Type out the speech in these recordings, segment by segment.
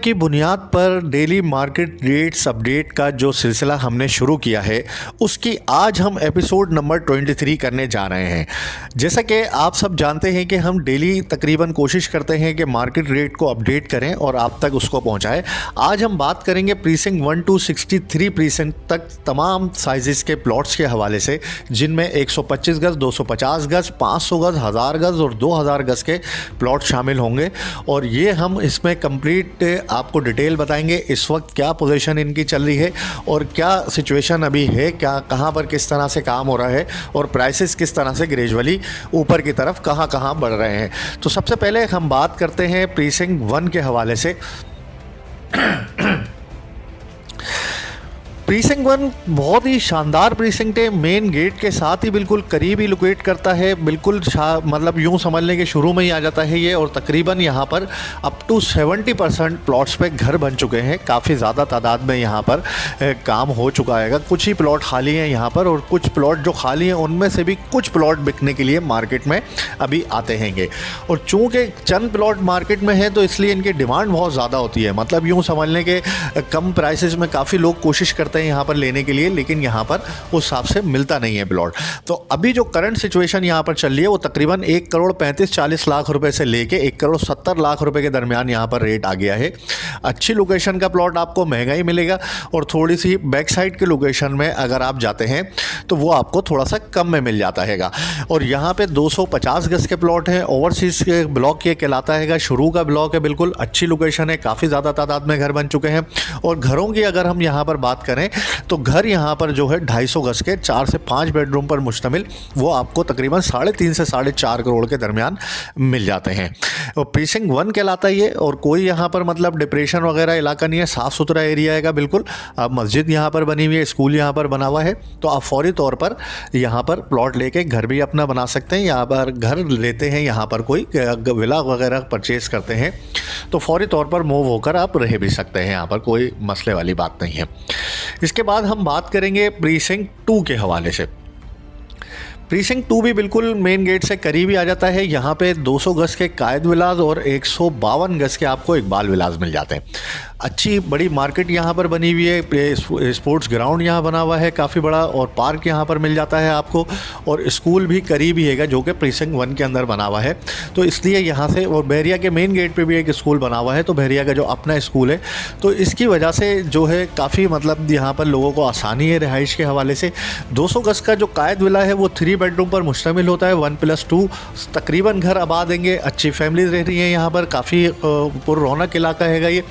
की बुनियाद पर डेली मार्केट रेट्स अपडेट का जो सिलसिला हमने शुरू किया है उसकी आज हम एपिसोड नंबर 23 करने जा रहे हैं। जैसा कि आप सब जानते हैं कि हम डेली तकरीबन कोशिश करते हैं कि मार्केट रेट को अपडेट करें और आप तक उसको पहुंचाएं। आज हम बात करेंगे प्रीसिंक्ट 1 to 63 प्रीसिंक्ट तक तमाम साइजेस के प्लॉट्स के हवाले से, जिनमें 125 गज, 250 गज, 500 गज, 1000 गज और 2000 गज के प्लॉट शामिल होंगे। और ये हम इसमें कंप्लीट आपको डिटेल बताएंगे इस वक्त क्या पोजीशन इनकी चल रही है और क्या सिचुएशन अभी है, क्या कहाँ पर किस तरह से काम हो रहा है और प्राइसेस किस तरह से ग्रेजुअली ऊपर की तरफ कहाँ बढ़ रहे हैं। तो सबसे पहले हम बात करते हैं प्रीसिंक्ट 1 के हवाले से। प्रीसिंक्ट 1 बहुत ही शानदार प्रीसिंक्ट है। मेन गेट के साथ ही बिल्कुल करीब ही लोकेट करता है, बिल्कुल मतलब यूँ समझ लें कि शुरू में ही आ जाता है ये। और तकरीबन यहाँ पर अप टू 70% प्लॉट्स पे घर बन चुके हैं। काफ़ी ज़्यादा तादाद में यहाँ पर काम हो चुका है। कुछ ही प्लॉट खाली हैं यहाँ पर और कुछ प्लॉट जो खाली हैं उनमें से भी कुछ प्लॉट बिकने के लिए मार्केट में अभी आते हैंगे। और चूँकि चंद प्लॉट मार्केट में हैं तो इसलिए इनकी डिमांड बहुत ज़्यादा होती है। मतलब यूँ समझ लें कि कम प्राइसेस में काफ़ी लोग कोशिश करते हैं यहाँ पर लेने के लिए, लेकिन यहाँ पर उस हिसाब से मिलता नहीं है प्लॉट। तो अभी जो करंट सिचुएशन यहाँ पर चल रही है वो तकरीबन 1,35,40 लाख रुपए से लेके 1,70 लाख रुपए के दरमियान यहाँ पर रेट आ गया है। अच्छी लोकेशन का प्लॉट आपको महंगा ही मिलेगा और थोड़ी सी बैक साइड के लोकेशन में अगर आप जाते हैं तो वो आपको थोड़ा सा कम में मिल जाता हैगा। और यहाँ पे 250 गज के प्लॉट हैं। ओवरसीज के ब्लॉक ये कहलाता हैगा, शुरू का ब्लॉक है, बिल्कुल अच्छी लोकेशन है, काफ़ी ज़्यादा तादाद में घर बन चुके हैं। और घरों की अगर हम यहाँ पर बात करें तो घर यहाँ पर जो है 250 गज के 4 से 5 बेडरूम पर मुश्तमिल वो आपको तकरीबन 3.5 से 4.5 करोड़ के दरमियान मिल जाते हैं। और प्रीसिंक्ट 1 कहलाता है ये। और कोई यहाँ पर मतलब डिप्रेशन वगैरह इलाका नहीं है, साफ़ सुथरा एरिया है बिल्कुल। अब मस्जिद यहाँ पर बनी हुई है, स्कूल यहाँ पर बना हुआ है, तो आप फौरी तौर पर यहाँ पर प्लॉट लेके घर भी अपना बना सकते हैं। यहाँ पर घर लेते हैं, यहाँ पर कोई विला वगैरह परचेज़ करते हैं तो फौरी तौर पर मूव होकर आप रह भी सकते हैं। यहाँ पर कोई मसले वाली बात नहीं है। इसके बाद हम बात करेंगे प्रीसिंक्ट 2 के हवाले से। प्रीसिंक्ट 2 भी बिल्कुल मेन गेट से करीब ही आ जाता है। यहाँ पे 200 गज के कायद विलास और 152 गज के आपको इकबाल विलास मिल जाते हैं। अच्छी बड़ी मार्केट यहाँ पर बनी हुई है, स्पोर्ट्स ग्राउंड यहाँ बना हुआ है काफ़ी बड़ा, और पार्क यहाँ पर मिल जाता है आपको। और स्कूल भी करीब ही है जो कि प्रीसिंक्ट 1 के अंदर बना हुआ है, तो इसलिए यहाँ से। और बहरिया के मेन गेट पे भी एक स्कूल बना हुआ है, तो बहरिया का जो अपना स्कूल है, तो इसकी वजह से जो है काफ़ी मतलब यहाँ पर लोगों को आसानी है रिहाइश के हवाले से। 200 गज का जो कायद विला है वो 3 बेडरूम पर मुश्तमिल होता है, 1+2 तकरीबन घर आबाद देंगे। अच्छी फैमिलीज रह रही हैं यहाँ पर, काफ़ी पुररौनक इलाका हैगा ये।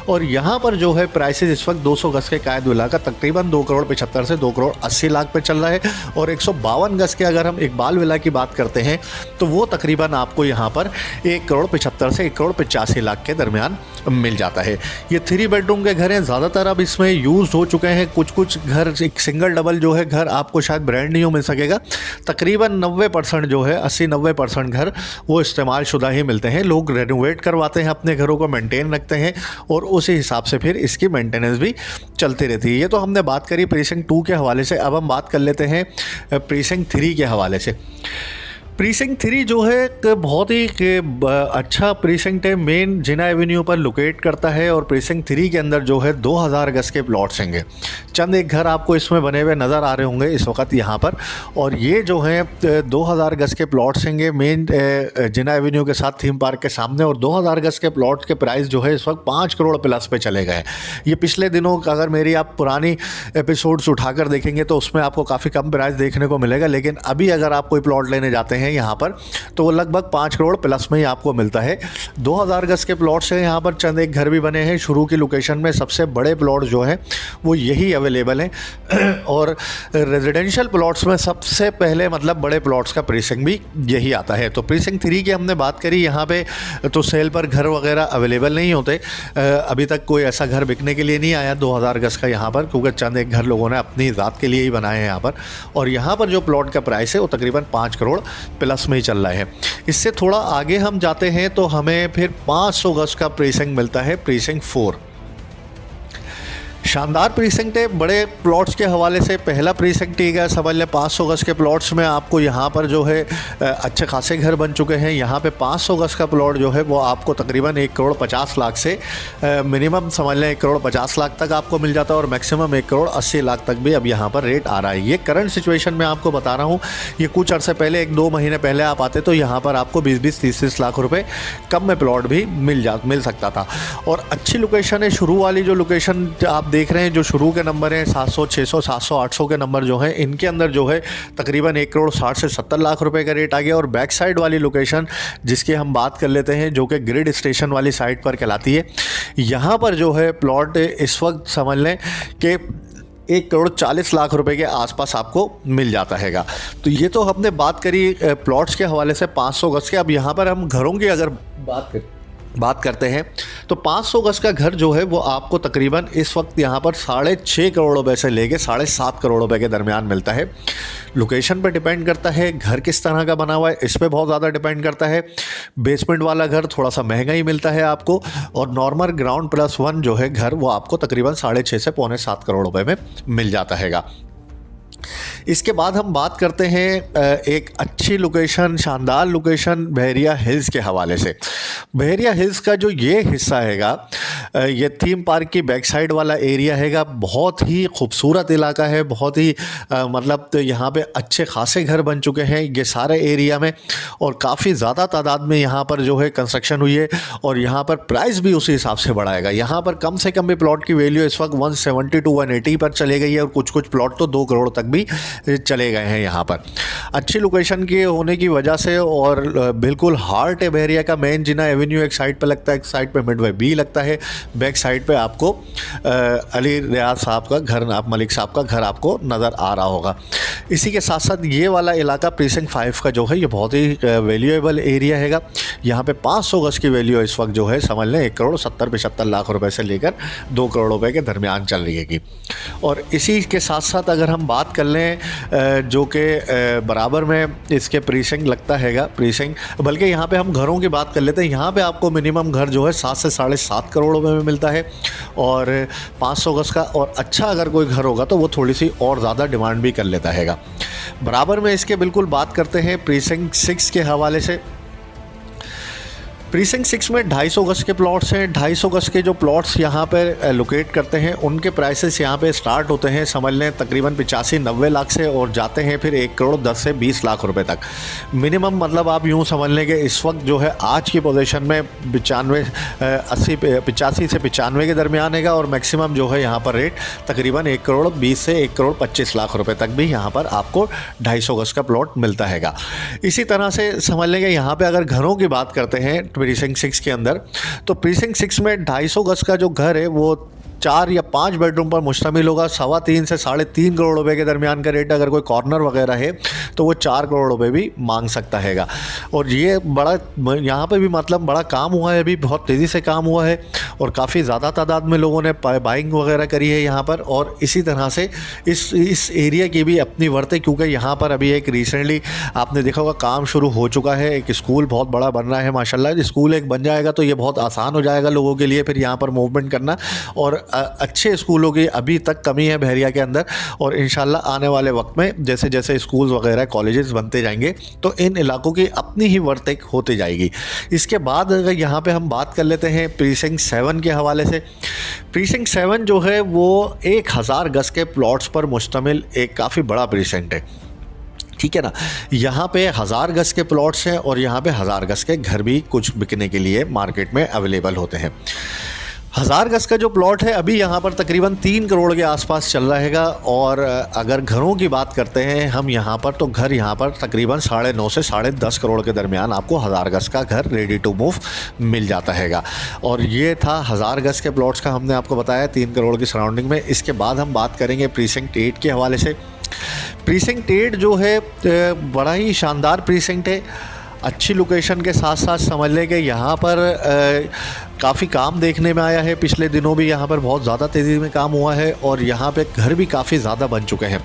और यहाँ पर जो है प्राइसेस इस वक्त 200 गज के कायद विला का तकरीबन 2,75 से 2,80 लाख पे चल रहा है। और 152 गज के अगर हम इकबाल विला की बात करते हैं तो वो तकरीबन आपको यहाँ पर 1,75 से 1,85 लाख के दरमियान मिल जाता है। ये 3 बेडरूम के घर हैं, ज़्यादातर अब इसमें यूज़ हो चुके हैं। कुछ घर एक सिंगल डबल जो है घर आपको शायद ब्रांड नहीं मिल सकेगा। तकरीबन 90% जो है 80-90% घर वो इस्तेमाल शुदा ही मिलते हैं। लोग रेनोवेट करवाते हैं, अपने घरों को मेंटेन रखते हैं और उसी हिसाब से फिर इसकी मेंटेनेंस भी चलती रहती है। ये तो हमने बात करी प्रीसिंक्ट 2 के हवाले से। अब हम बात कर लेते हैं प्रीसिंक्ट 3 के हवाले से। प्रीसिंक्ट 3 जो है बहुत ही अच्छा प्रीसिंक्ट है, मेन जिना एवेन्यू पर लोकेट करता है। और प्रीसिंक्ट 3 के अंदर जो है 2000 गज के प्लॉट्स होंगे। चंद एक घर आपको इसमें बने हुए नज़र आ रहे होंगे इस वक्त यहाँ पर। और ये जो है 2000 गज के प्लॉट्स होंगे मेन जिना एवेन्यू के साथ थीम पार्क के सामने। और 2000 गज के प्लॉट के प्राइस जो है इस वक्त 5 करोड़ प्लस पे चले गए। ये पिछले दिनों अगर मेरी आप पुरानी एपिसोड्स उठाकर देखेंगे तो उसमें आपको काफ़ी कम प्राइस देखने को मिलेगा। लेकिन अभी अगर आप कोई प्लॉट लेने जाते हैं यहाँ पर तो वो लगभग 5 करोड़ प्लस में ही आपको मिलता है। 2000 गज के प्लॉट्स हैं यहाँ पर, चंद एक घर भी बने हैं। शुरू की लोकेशन में सबसे बड़े प्लॉट जो है वो यही अवेलेबल हैं। और रेजिडेंशियल प्लॉट्स में सबसे पहले मतलब बड़े प्लॉट्स का प्रीसिंक्ट भी यही आता है। तो प्रीसिंक्ट 3 की हमने बात करी। यहाँ पे तो सेल पर घर वगैरह अवेलेबल नहीं होते, अभी तक कोई ऐसा घर बिकने के लिए नहीं आया 2000 गज का यहाँ पर, क्योंकि चंद एक घर लोगों ने अपनी ज़ात के लिए ही बनाए हैं यहाँ पर। और यहाँ पर जो प्लॉट का प्राइस है वो तकरीबन 5 करोड़ प्लस में ही चल रहा है। इससे थोड़ा आगे हम जाते हैं तो हमें फिर 500 गज का प्रीसिंक्ट मिलता है, प्रीसिंक्ट 4। शानदार प्रीसेंट है बड़े प्लॉट्स के हवाले से। पहला प्रीसेंट ही है, समझ लें 500 गज के प्लॉट्स में आपको यहाँ पर जो है अच्छे खासे घर बन चुके हैं। यहाँ पे 500 गज का प्लॉट जो है वो आपको तकरीबन 1,50,00,000 से मिनिमम समझ लें 1,50,00,000 तक आपको मिल जाता है और मैक्सिमम 1,80,00,000 तक भी अब यहाँ पर रेट आ रहा है। ये करंट सिचुएशन में आपको बता रहा हूँ। ये कुछ अर्से पहले 1-2 महीने पहले आप आते तो यहाँ पर आपको 20-20, 30-30 लाख रुपए कम में प्लॉट भी मिल सकता था। और अच्छी लोकेशन है। शुरू वाली जो लोकेशन आप देख रहे हैं, जो शुरू के नंबर हैं 700, 600, 700, 800 के नंबर जो हैं, इनके अंदर जो है तकरीबन 1,60,00,000 से 70 लाख रुपए का रेट आ गया। और बैक साइड वाली लोकेशन जिसकी हम बात कर लेते हैं, जो कि ग्रिड स्टेशन वाली साइड पर कहलाती है, यहाँ पर जो है प्लॉट इस वक्त समझ लें कि 1,40,00,000 रुपए के आसपास आपको मिल जाता हैगा। तो ये तो हमने बात करी प्लॉट्स के हवाले से 500 गज के। अब यहाँ पर हम घरों की अगर बात करते हैं तो 500 गज का घर जो है वो आपको तकरीबन इस वक्त यहाँ पर 6.5 करोड़ रुपए से लेके 7.5 करोड़ रुपए के दरमियान मिलता है। लोकेशन पर डिपेंड करता है, घर किस तरह का बना हुआ है इस पे बहुत ज़्यादा डिपेंड करता है। बेसमेंट वाला घर थोड़ा सा महंगा ही मिलता है आपको, और नॉर्मल ग्राउंड +1 जो है घर वो आपको तकरीबन 6.5 से 6.25 करोड़ रुपए में मिल जाता हैगा। इसके बाद हम बात करते हैं एक अच्छी लोकेशन, शानदार लोकेशन बहरिया हिल्स के हवाले से। बहरिया हिल्स का जो ये हिस्सा हैगा, ये थीम पार्क की बैक साइड वाला एरिया हैगा। बहुत ही खूबसूरत इलाका है, बहुत ही मतलब तो यहाँ पे अच्छे खासे घर बन चुके हैं ये सारे एरिया में, और काफ़ी ज़्यादा तादाद में यहाँ पर जो है कंस्ट्रक्शन हुई है, और यहाँ पर प्राइस भी उसी हिसाब से बढ़ाएगा। यहाँ पर कम से कम भी प्लॉट की वैल्यू इस वक्त 170 to 180 पर चले गई है, और कुछ कुछ प्लॉट तो 2 करोड़ तक भी चले गए हैं यहाँ पर। अच्छी लोकेशन के होने की वजह से, और बिल्कुल हार्ट है बहरिया का। मेन जिना एवेन्यू एक साइड पे लगता है, एक साइड पे मिडवे बी लगता है, बैक साइड पे आपको अली रियाज साहब का घर, आप मलिक साहब का घर आपको नज़र आ रहा होगा। इसी के साथ साथ ये वाला इलाका प्रीसिंक्ट 5 का जो है ये बहुत ही वैल्यूएबल एरिया हैगा। यहाँ पे 500 गज की वैल्यू इस वक्त जो है समझ लें 1,70-75 रुपए से लेकर 2 करोड़ रुपए के दरमियान चल रही है। और इसी के साथ साथ अगर हम बात कर लें जो कि बराबर में इसके प्रीसिंक्ट लगता हैगा, प्रीसिंक्ट बल्कि यहाँ पे हम घरों की बात कर लेते हैं। यहाँ पे आपको मिनिमम घर जो है 7 से 7.5 करोड़ रुपए में मिलता है, और 500 गज का और अच्छा अगर कोई घर होगा तो वो थोड़ी सी और ज़्यादा डिमांड भी कर लेता हैगा। बराबर में इसके बिल्कुल बात करते हैं प्रीसिंक्ट 6 के हवाले से। प्रीसिंक्ट 6 में 250 गज के प्लॉट्स हैं। 250 गज के जो प्लॉट्स यहाँ पर लोकेट करते हैं उनके प्राइसेस यहाँ पे स्टार्ट होते हैं समझ लें तकरीबन 85-90 लाख से, और जाते हैं फिर 1,10 से 20 लाख रुपए तक मिनिमम। मतलब आप यूँ समझ लें कि इस वक्त जो है आज की पोजीशन में 85 से 95 के दरमियान हैगा, और मैक्सिमम जो है यहाँ पर रेट तकरीबन 1,20 से 1,25 लाख रुपये तक भी यहाँ पर आपको 250 गज का प्लॉट मिलता हैगा। इसी तरह से समझ लें कि यहाँ पर अगर घरों की बात करते हैं प्रीसिंक्ट 6 के अंदर, तो प्रीसिंक्ट 6 में 250 गज का जो घर है वो 4 या 5 बेडरूम पर मुश्तमिल होगा। 3.25 से 3.5 करोड़ रुपए के दरमियान का रेट। अगर कोई कॉर्नर वगैरह है तो वो 4 करोड़ रुपए भी मांग सकता हैगा। और ये बड़ा यहाँ पे भी मतलब बड़ा काम हुआ है, अभी बहुत तेज़ी से काम हुआ है, और काफ़ी ज़्यादा तादाद में लोगों ने बाइंग वगैरह करी है यहाँ पर। और इसी तरह से इस एरिया की भी अपनी वर्थ है, क्योंकि यहाँ पर अभी एक रिसेंटली आपने देखा होगा काम शुरू हो चुका है। एक स्कूल बहुत बड़ा बन रहा है माशाल्लाह। स्कूल एक बन जाएगा तो ये बहुत आसान हो जाएगा लोगों के लिए फिर यहाँ पर मूवमेंट करना, और अच्छे स्कूलों की अभी तक कमी है बहरिया के अंदर। और इंशाल्लाह आने वाले वक्त में जैसे जैसे स्कूल्स वगैरह कॉलेजेस बनते जाएंगे तो इन इलाकों की अपनी ही वर्थ एक होती जाएगी। इसके बाद अगर यहाँ पे हम बात कर लेते हैं प्रीसिंक्ट 7 के हवाले से। प्रीसिंक्ट 7 जो है वो 1000 गज के प्लॉट्स पर मुश्तमिल एक काफ़ी बड़ा प्रीसिंक्ट है, ठीक है ना। यहाँ पे 1000 गज के प्लॉट्स हैं, और यहाँ पे 1000 गज के घर भी कुछ बिकने के लिए मार्केट में अवेलेबल होते हैं। 1000 गज का जो प्लॉट है अभी यहाँ पर तकरीबन 3 करोड़ के आसपास चल रहा हैगा। और अगर घरों की बात करते हैं हम यहाँ पर, तो घर यहाँ पर तकरीबन 9.5 से 10.5 करोड़ के दरमियान आपको 1000 गज का घर रेडी टू मूव मिल जाता हैगा। और ये था 1000 गज के प्लॉट्स का हमने आपको बताया 3 करोड़ की सराउंडिंग में। इसके बाद हम बात करेंगे प्रीसिंक्ट 8 के हवाले से। प्रीसिंक्ट 8 जो है बड़ा ही शानदार प्रीसिंक्ट है। अच्छी लोकेशन के साथ साथ समझ लें कि यहाँ पर काफ़ी काम देखने में आया है। पिछले दिनों भी यहाँ पर बहुत ज़्यादा तेज़ी में काम हुआ है और यहाँ पे घर भी काफ़ी ज़्यादा बन चुके हैं।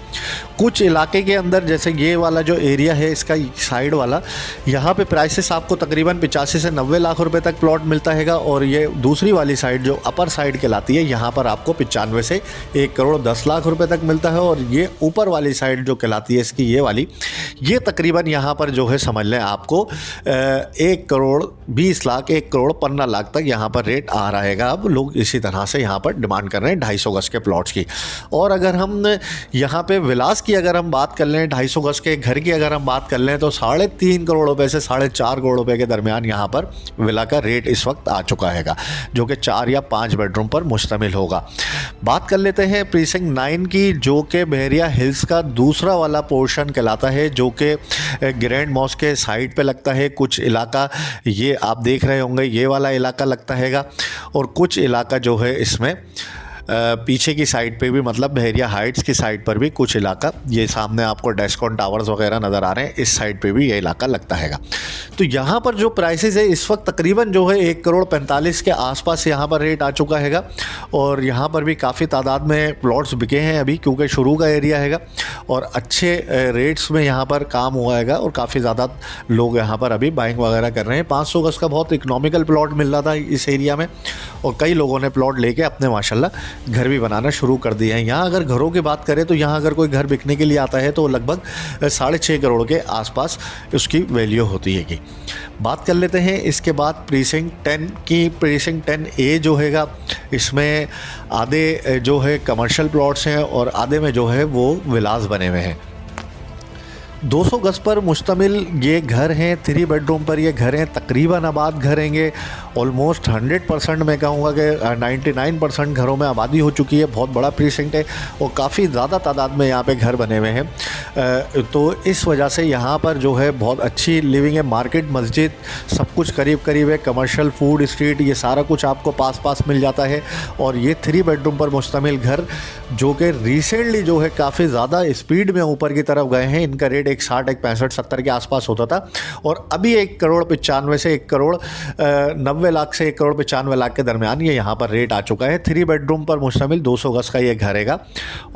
कुछ इलाके के अंदर जैसे ये वाला जो एरिया है इसका साइड वाला, यहाँ पे प्राइसेस आपको तकरीबन 85 से 90 लाख रुपए तक प्लॉट मिलता है और ये दूसरी वाली साइड जो अपर साइड कहलाती है यहाँ पर आपको 95 से 1 करोड़ 10 लाख रुपए तक मिलता है। और ये ऊपर वाली साइड जो कहलाती है इसकी ये वाली, ये तकरीबन यहाँ पर जो है समझ लें आपको 1 करोड़ 20 लाख 1 करोड़ 15 लाख तक यहाँ पर रेट आ रहेगा। अब लोग इसी तरह से यहाँ पर डिमांड कर रहे हैं 250 गज के प्लॉट्स की। और अगर हम यहाँ पे विलास की अगर हम बात कर लें, 250 गज के घर की अगर हम बात कर लें तो 3.5 करोड़ रुपए से 4.5 करोड़ रुपए के दरमियान यहाँ पर विला का रेट इस वक्त आ चुका है, जो कि 4 या 5 बेडरूम पर मुश्तमिल होगा। बात कर लेते हैं प्रीसिंक्ट 9 की, जो कि बहरिया हिल्स का दूसरा वाला पोर्शन कहलाता है, जो कि ग्रैंड मॉस्क के साइड पे लगता है। कुछ इलाका ये आप देख रहे होंगे ये वाला इलाका लगता हैगा, और कुछ इलाका जो है इसमें पीछे की साइड पे भी, मतलब बहरिया हाइट्स की साइड पर भी कुछ इलाका, ये सामने आपको डेस्कॉन टावर्स वगैरह नज़र आ रहे हैं, इस साइड पे भी ये इलाका लगता हैगा। तो यहाँ पर जो प्राइसेस है इस वक्त तकरीबन जो है 1 करोड़ 45 के आसपास यहाँ पर रेट आ चुका हैगा। और यहाँ पर भी काफ़ी तादाद में प्लॉट्स बिके हैं अभी, क्योंकि शुरू का एरिया हैगा और अच्छे रेट्स में यहाँ पर काम हुआ हैगा और काफ़ी ज़्यादा लोग यहाँ पर अभी बाइंग वगैरह कर रहे हैं। 500 गज का बहुत इकोनॉमिकल प्लॉट मिल रहा था इस एरिया में, और कई लोगों ने प्लॉट लेके अपने माशाल्लाह घर भी बनाना शुरू कर दिए हैं। यहाँ अगर घरों की बात करें तो यहाँ अगर कोई घर बिकने के लिए आता है तो लगभग 6.5 करोड़ के आसपास उसकी वैल्यू होती है। बात कर लेते हैं इसके बाद प्रीसिंक्ट 10 की। प्रीसिंक्ट 10A जो हैगा, इसमें आधे जो है कमर्शियल प्लॉट्स हैं और आधे में जो है वो विलास बने हुए हैं। 200 गज पर मुश्तमिल ये घर हैं, 3 बेडरूम पर ये घर हैं, तकरीबन आबाद घर हैंगे। ऑलमोस्ट 100% मैं कहूँगा कि 99% घरों में आबादी हो चुकी है। बहुत बड़ा प्रीसिंक्ट है और काफ़ी ज़्यादा तादाद में यहाँ पे घर बने हुए हैं। तो इस वजह से यहाँ पर जो है बहुत अच्छी लिविंग है। मार्केट, मस्जिद सब कुछ करीब करीब है। कमर्शियल, फूड स्ट्रीट, ये सारा कुछ आपको पास पास मिल जाता है। और ये 3 बेडरूम पर मुश्तमिल घर जो कि रिसेंटली जो है काफ़ी ज़्यादा स्पीड में ऊपर की तरफ गए हैं। इनका रेट 160, 165, 70 के आसपास होता था और अभी 1 करोड़ 95 से 1 करोड़ 90 लाख से 1 करोड़ 95 लाख के दरमियान ये यहाँ पर रेट आ चुका है। 3 बेडरूम पर मुश्तमिल 200 गज का ये घर हैगा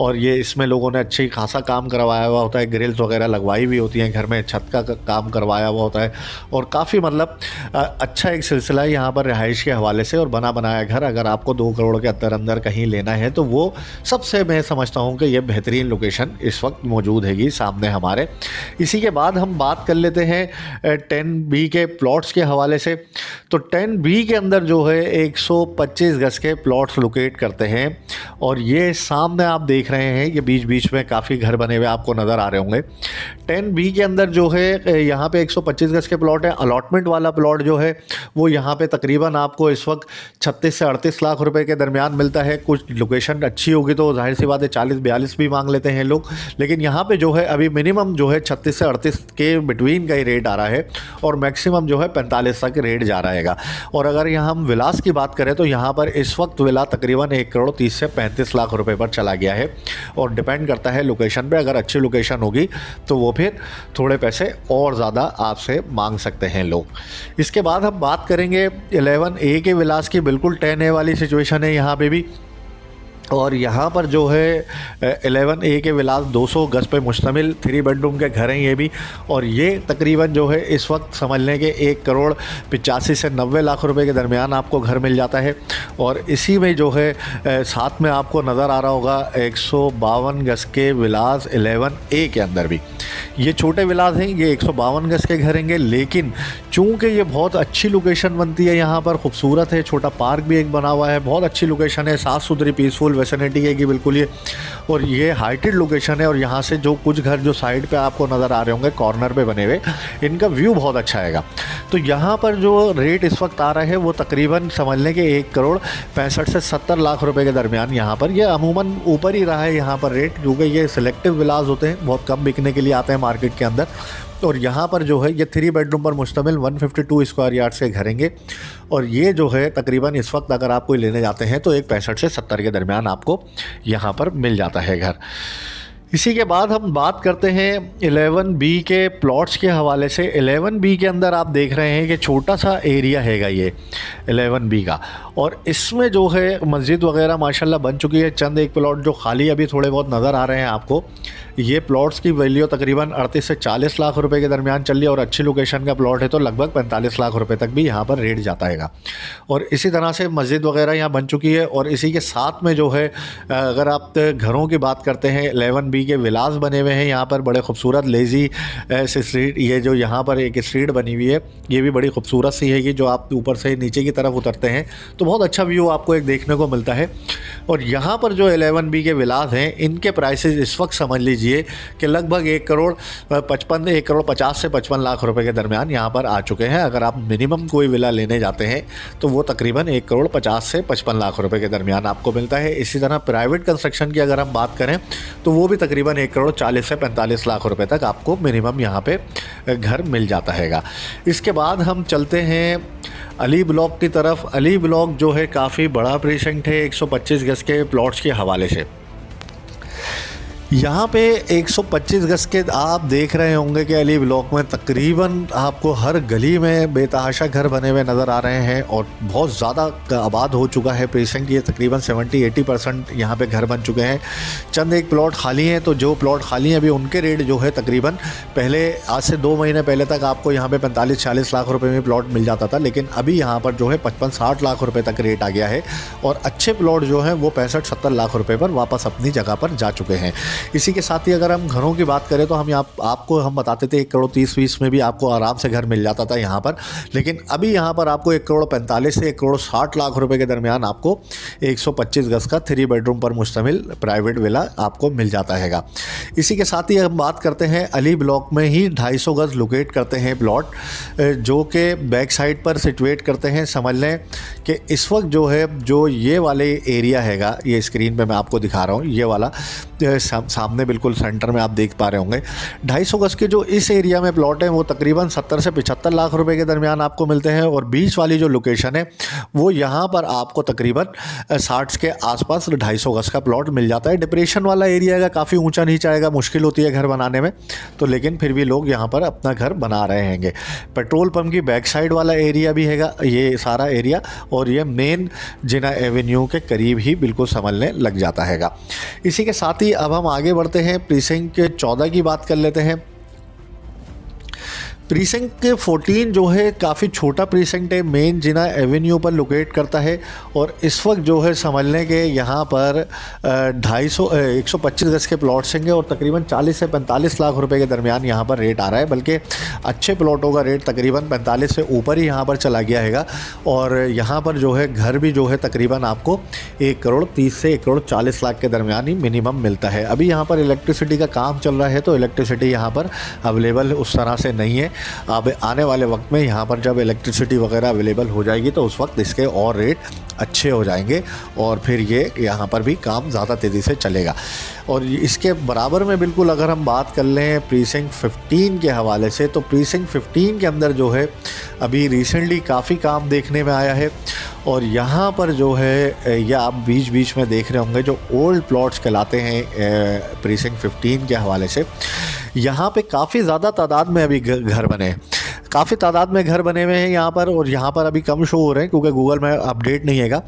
और ये इसमें लोगों ने अच्छी खासा काम करवाया हुआ होता है। ग्रिल्स वगैरह लगवाई हुई होती हैं घर में, छत का काम करवाया हुआ होता है और काफ़ी मतलब अच्छा एक सिलसिला है यहाँ पर रिहाइश के हवाले से। और बना बनाया घर अगर आपको 2 करोड़ के अंदर कहीं लेना है तो वो सबसे मैं समझता हूँ कि ये बेहतरीन लोकेशन इस वक्त मौजूद हैगी सामने हमारे। इसी के बाद हम बात कर लेते हैं 10B के प्लॉट्स के हवाले से। तो 10B के अंदर जो है 125 गज के प्लॉट्स लोकेट करते हैं और ये सामने आप देख रहे हैं, ये बीच बीच में काफ़ी घर बने हुए आपको नज़र आ रहे होंगे। 10B के अंदर जो है यहाँ पे 125 गज के प्लॉट है। अलॉटमेंट वाला प्लॉट जो है वो यहाँ पे तकरीबन आपको इस वक्त 36 से 38 लाख रुपए के दरमियान मिलता है। कुछ लोकेशन अच्छी होगी तो जाहिर सी बात है 40-42 भी मांग लेते हैं लोग, लेकिन यहाँ पे जो है अभी मिनिमम जो है 36 से 38 के बिटवीन का ही रेट आ रहा है और मैक्सिमम जो है 45 तक रेट जा रहेगा। और अगर यहाँ हम विलास की बात करें तो यहाँ पर इस वक्त विला तकरीबन 1 करोड़ 30 से 35 लाख रुपए पर चला गया है और डिपेंड करता है लोकेशन पे। अगर अच्छी लोकेशन होगी तो वो फिर थोड़े पैसे और ज़्यादा आपसे मांग सकते हैं लोग। इसके बाद हम बात करेंगे 11A के विलास की। बिल्कुल 10A वाली सिचुएशन है यहाँ पे भी और यहाँ पर जो है 11A के विलास 200 गज पे मुश्तमिल 3 बेडरूम के घर हैं ये भी। और ये तकरीबन जो है इस वक्त समझ लें कि 1 करोड़ 85 से 90 लाख रुपए के दरमियान आपको घर मिल जाता है। और इसी में जो है साथ में आपको नज़र आ रहा होगा 152 गज के विलास 11A के अंदर भी। ये छोटे विलास हैं, ये 152 गज के घर हैंगे, लेकिन चूँकि ये बहुत अच्छी लोकेशन बनती है, यहाँ पर खूबसूरत है, छोटा पार्क भी एक बना हुआ है, बहुत अच्छी लोकेशन है, साफ़ सुथरी पीसफुल वेसिनिटी है कि बिल्कुल ये। और ये हाइटेड लोकेशन है और यहाँ से जो कुछ घर जो साइड पे आपको नज़र आ रहे होंगे कॉर्नर पे बने हुए, इनका व्यू बहुत अच्छा आएगा। तो यहाँ पर जो रेट इस वक्त आ रहा है वो तकरीबन समझ लें कि 1 करोड़ 65 से 70 लाख रुपए के दरमियान यहाँ पर। ये अमूमन ऊपर ही रहा है यहाँ पर रेट, क्योंकि ये सिलेक्टिव विलास होते हैं, बहुत कम बिकने के लिए आते हैं मार्केट के अंदर। और यहाँ पर जो है ये 3 बेडरूम पर मुश्तमिल 152 स्क्वायर यार्ड से घर हैंगे और ये जो है तकरीबन इस वक्त अगर आप कोई लेने जाते हैं तो 1 65 से 70 के दरमियान आपको यहाँ पर मिल जाता है घर। इसी के बाद हम बात करते हैं 11B के प्लॉट्स के हवाले से। 11B के अंदर आप देख रहे हैं कि छोटा सा एरिया हैगा ये 11B का, और इसमें जो है मस्जिद वगैरह माशाल्लाह बन चुकी है। चंद एक प्लॉट जो खाली अभी थोड़े बहुत नज़र आ रहे हैं आपको। ये प्लॉट्स की वैल्यू तकरीबन 38 से 40 लाख रुपए के दरमियान चल रही है, और अच्छी लोकेशन का प्लॉट है तो लगभग 45 लाख रुपए तक भी यहाँ पर रेट जाता है। और इसी तरह से मस्जिद वगैरह यहाँ बन चुकी है। और इसी के साथ में जो है अगर आप घरों की बात करते हैं, 11B के विलास बने हुए हैं यहाँ पर, बड़े खूबसूरत लेज़ी स्ट्रीट। ये जो यहाँ पर एक स्ट्रीट बनी हुई है ये भी बड़ी खूबसूरत सी है। ये जो आप ऊपर से नीचे की तरफ उतरते हैं तो बहुत अच्छा व्यू आपको एक देखने को मिलता है। और यहाँ पर जो 11B के विलास हैं इनके प्राइसेस इस वक्त समझ लीजिए कि लगभग 1 करोड़ 50 से 55 लाख रुपए के दरमियान यहाँ पर आ चुके हैं। अगर आप मिनिमम कोई विला लेने जाते हैं तो वो तकरीबन 1 करोड़ 50 से 55 लाख रुपए के दरमियान आपको मिलता है। इसी तरह प्राइवेट कंस्ट्रक्शन की अगर हम बात करें तो वो भी तकरीबन 1 करोड़ 40 से 45 लाख रुपए तक आपको मिनिमम यहाँ पे घर मिल जाता हैगा। इसके बाद हम चलते हैं अली ब्लॉक की तरफ। अली ब्लॉक जो है काफ़ी बड़ा प्रीसेंट है 125 गज के प्लॉट्स के हवाले से। यहाँ पे 125 गज के आप देख रहे होंगे कि अली ब्लॉक में तकरीबन आपको हर गली में बेतहाशा घर बने हुए नज़र आ रहे हैं, और बहुत ज़्यादा आबाद हो चुका है प्रीसेंट। ये तकरीबन 70-80% यहाँ पे घर बन चुके हैं। चंद एक प्लॉट खाली हैं, तो जो प्लॉट खाली हैं अभी उनके रेट जो है तकरीबन पहले आज से 2 महीने पहले तक आपको यहाँ पे 45-40 लाख रुपए में प्लॉट मिल जाता था, लेकिन अभी यहाँ पर जो है 55-60 लाख रुपए तक रेट आ गया है। और अच्छे प्लॉट जो हैं वो 65-70 लाख रुपए पर वापस अपनी जगह पर जा चुके हैं। इसी के साथ ही अगर हम घरों की बात करें तो हम आपको हम बताते थे 1 करोड़ 30-20 में भी आपको आराम से घर मिल जाता था यहाँ पर, लेकिन अभी यहाँ पर आपको 1 करोड़ 45 से 1 करोड़ 60 लाख रुपए के दरमियान आपको 125 गज का 3 बेडरूम पर मुश्तमिल प्राइवेट विला आपको मिल जाता हैगा। इसी के साथ ही हम बात करते हैं अली ब्लॉक में ही 250 गज लोकेट करते हैं प्लॉट, जो कि बैक साइड पर सिचुएट करते हैं। समझ लें कि इस वक्त जो है जो ये वाले एरिया हैगा, ये स्क्रीन पे मैं आपको दिखा रहा हूँ, ये वाला सामने बिल्कुल सेंटर में आप देख पा रहे होंगे। 250 गज के जो इस एरिया में प्लॉट हैं वो तकरीबन 70 से 75 लाख रुपए के दरमियान आपको मिलते हैं। और बीच वाली जो लोकेशन है वो यहाँ पर आपको तकरीबन 60 के आसपास 250 गज का प्लॉट मिल जाता है। डिप्रेशन वाला एरिया है, काफ़ी ऊंचा नीचा आएगा, मुश्किल होती है घर बनाने में, तो लेकिन फिर भी लोग यहाँ पर अपना घर बना रहे हैंगे। पेट्रोल पंप की बैक साइड वाला एरिया भी हैगा ये सारा एरिया, और ये मेन जिना एवेन्यू के करीब ही बिल्कुल संभलने लग जाता हैगा। इसी के साथ ही अब हम आगे बढ़ते हैं, प्रीसिंक्ट के 14 की बात कर लेते हैं। प्रीसिंक्ट के 14 जो है काफ़ी छोटा प्रीसिंक्ट है, मेन जिना एवेन्यू पर लोकेट करता है। और इस वक्त जो है समझ लें कि यहाँ पर 125 गज के प्लॉट्स होंगे और तकरीबन 40 से 45 लाख रुपए के दरमियान यहाँ पर रेट आ रहा है, बल्कि अच्छे प्लॉटों का रेट तकरीबन 45 से ऊपर ही यहाँ पर चला गया हैगा। और यहाँ पर जो है घर भी जो है तकरीबन आपको 1 करोड़ 30 से 1 करोड़ 40 लाख के दरमियान ही मिनिमम मिलता है। अभी यहाँ पर इलेक्ट्रिसिटी का काम चल रहा है तो इलेक्ट्रिसिटी यहाँ पर अवेलेबल उस तरह से नहीं है। अब आने वाले वक्त में यहाँ पर जब इलेक्ट्रिसिटी वगैरह अवेलेबल हो जाएगी तो उस वक्त इसके और रेट अच्छे हो जाएंगे, और फिर ये यहाँ पर भी काम ज़्यादा तेज़ी से चलेगा। और इसके बराबर में बिल्कुल अगर हम बात कर लें प्रीसिंक्ट 15 के हवाले से, तो प्रीसिंक्ट 15 के अंदर जो है अभी रिसेंटली काफ़ी काम देखने में आया है। और यहाँ पर जो है या आप बीच बीच में देख रहे होंगे जो ओल्ड प्लॉट्स कहलाते हैं प्रीसिंक्ट 15 के हवाले से, यहाँ पे काफ़ी ज़्यादा तादाद में अभी घर बने हैं, काफ़ी तादाद में घर बने हुए हैं यहाँ पर। और यहाँ पर अभी कम शो हो रहे हैं क्योंकि गूगल में अपडेट नहीं हैगा।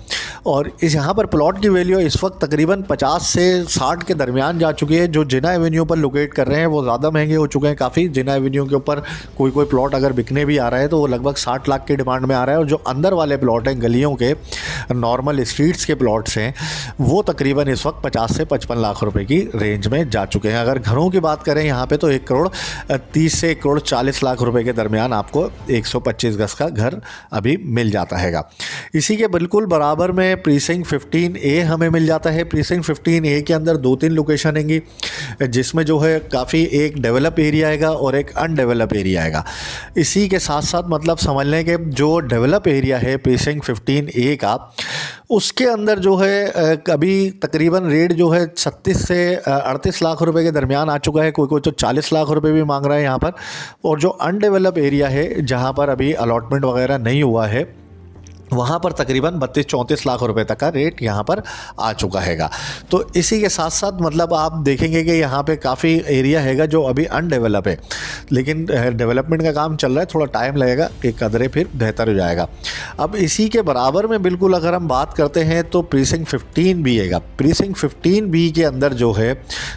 और इस यहाँ पर प्लॉट की वैल्यू इस वक्त तकरीबन 50 से 60 के दरमियान जा चुकी है। जो जिना एवेन्यू पर लोकेट कर रहे हैं वो ज़्यादा महंगे हो चुके हैं काफ़ी। जिना एवेन्यू के ऊपर कोई प्लॉट अगर बिकने भी आ रहा है तो वो लगभग 60 लाख की डिमांड में आ रहा है। और जो अंदर वाले प्लॉट हैं गलियों के नॉर्मल स्ट्रीट्स के प्लॉट्स हैं वो तकरीबन इस वक्त 50 से 55 लाख रुपए की रेंज में जा चुके हैं। अगर घरों की बात करें यहाँ पे तो 1 करोड़ 30 से 1 करोड़ 40 लाख रुपए के दरमियान आपको 125 गज का घर अभी मिल जाता हैगा। इसी के बिल्कुल बराबर में प्रीसिंक्ट 15A हमें मिल जाता है। प्रीसिंक्ट 15A के अंदर 2-3 लोकेशन हैंगी, जिसमें जो है काफ़ी एक डेवलप एरिया आएगा और एक अनडेवलप एरिया आएगा। इसी के साथ साथ मतलब समझ लें कि जो डेवलप एरिया है प्रीसिंक्ट 15A का, उसके अंदर जो है अभी तकरीबन रेट जो है 36 से 38 लाख रुपए के दरमियान आ चुका है। कोई तो 40 लाख रुपए भी मांग रहा है यहाँ पर। और जो अनडेवलप एरिया है जहाँ पर अभी अलॉटमेंट वगैरह नहीं हुआ है वहाँ पर तकरीबन 32-34 लाख रुपए तक का रेट यहाँ पर आ चुका हैगा। तो इसी के साथ साथ मतलब आप देखेंगे कि यहाँ पे काफ़ी एरिया हैगा जो अभी अनडेवलप है, लेकिन डेवलपमेंट का काम चल रहा है, थोड़ा टाइम लगेगा कि कदरे फिर बेहतर हो जाएगा। अब इसी के बराबर में बिल्कुल अगर हम बात करते हैं तो प्रीसिंक्ट 15 भी हैगा। प्रीसिंक्ट 15 बी के अंदर जो है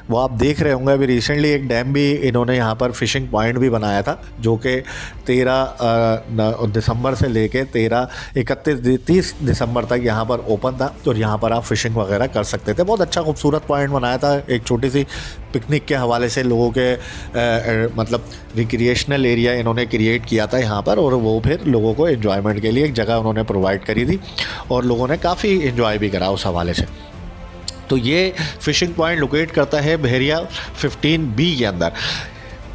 वो आप देख रहे होंगे, अभी रिसेंटली एक डैम भी इन्होंने यहाँ पर फिशिंग पॉइंट भी बनाया था, जो कि 13 दिसंबर से लेके 30 दिसंबर तक यहाँ पर ओपन था और यहाँ पर आप फिशिंग वगैरह कर सकते थे। बहुत अच्छा खूबसूरत पॉइंट बनाया था, एक छोटी सी पिकनिक के हवाले से लोगों के मतलब रिक्रिएशनल एरिया इन्होंने क्रिएट किया था यहाँ पर, और वो फिर लोगों को एंजॉयमेंट के लिए एक जगह उन्होंने प्रोवाइड करी थी और लोगों ने काफ़ी एंजॉय भी करा उस हवाले से। तो ये फिशिंग पॉइंट लोकेट करता है बहरिया 15B के अंदर।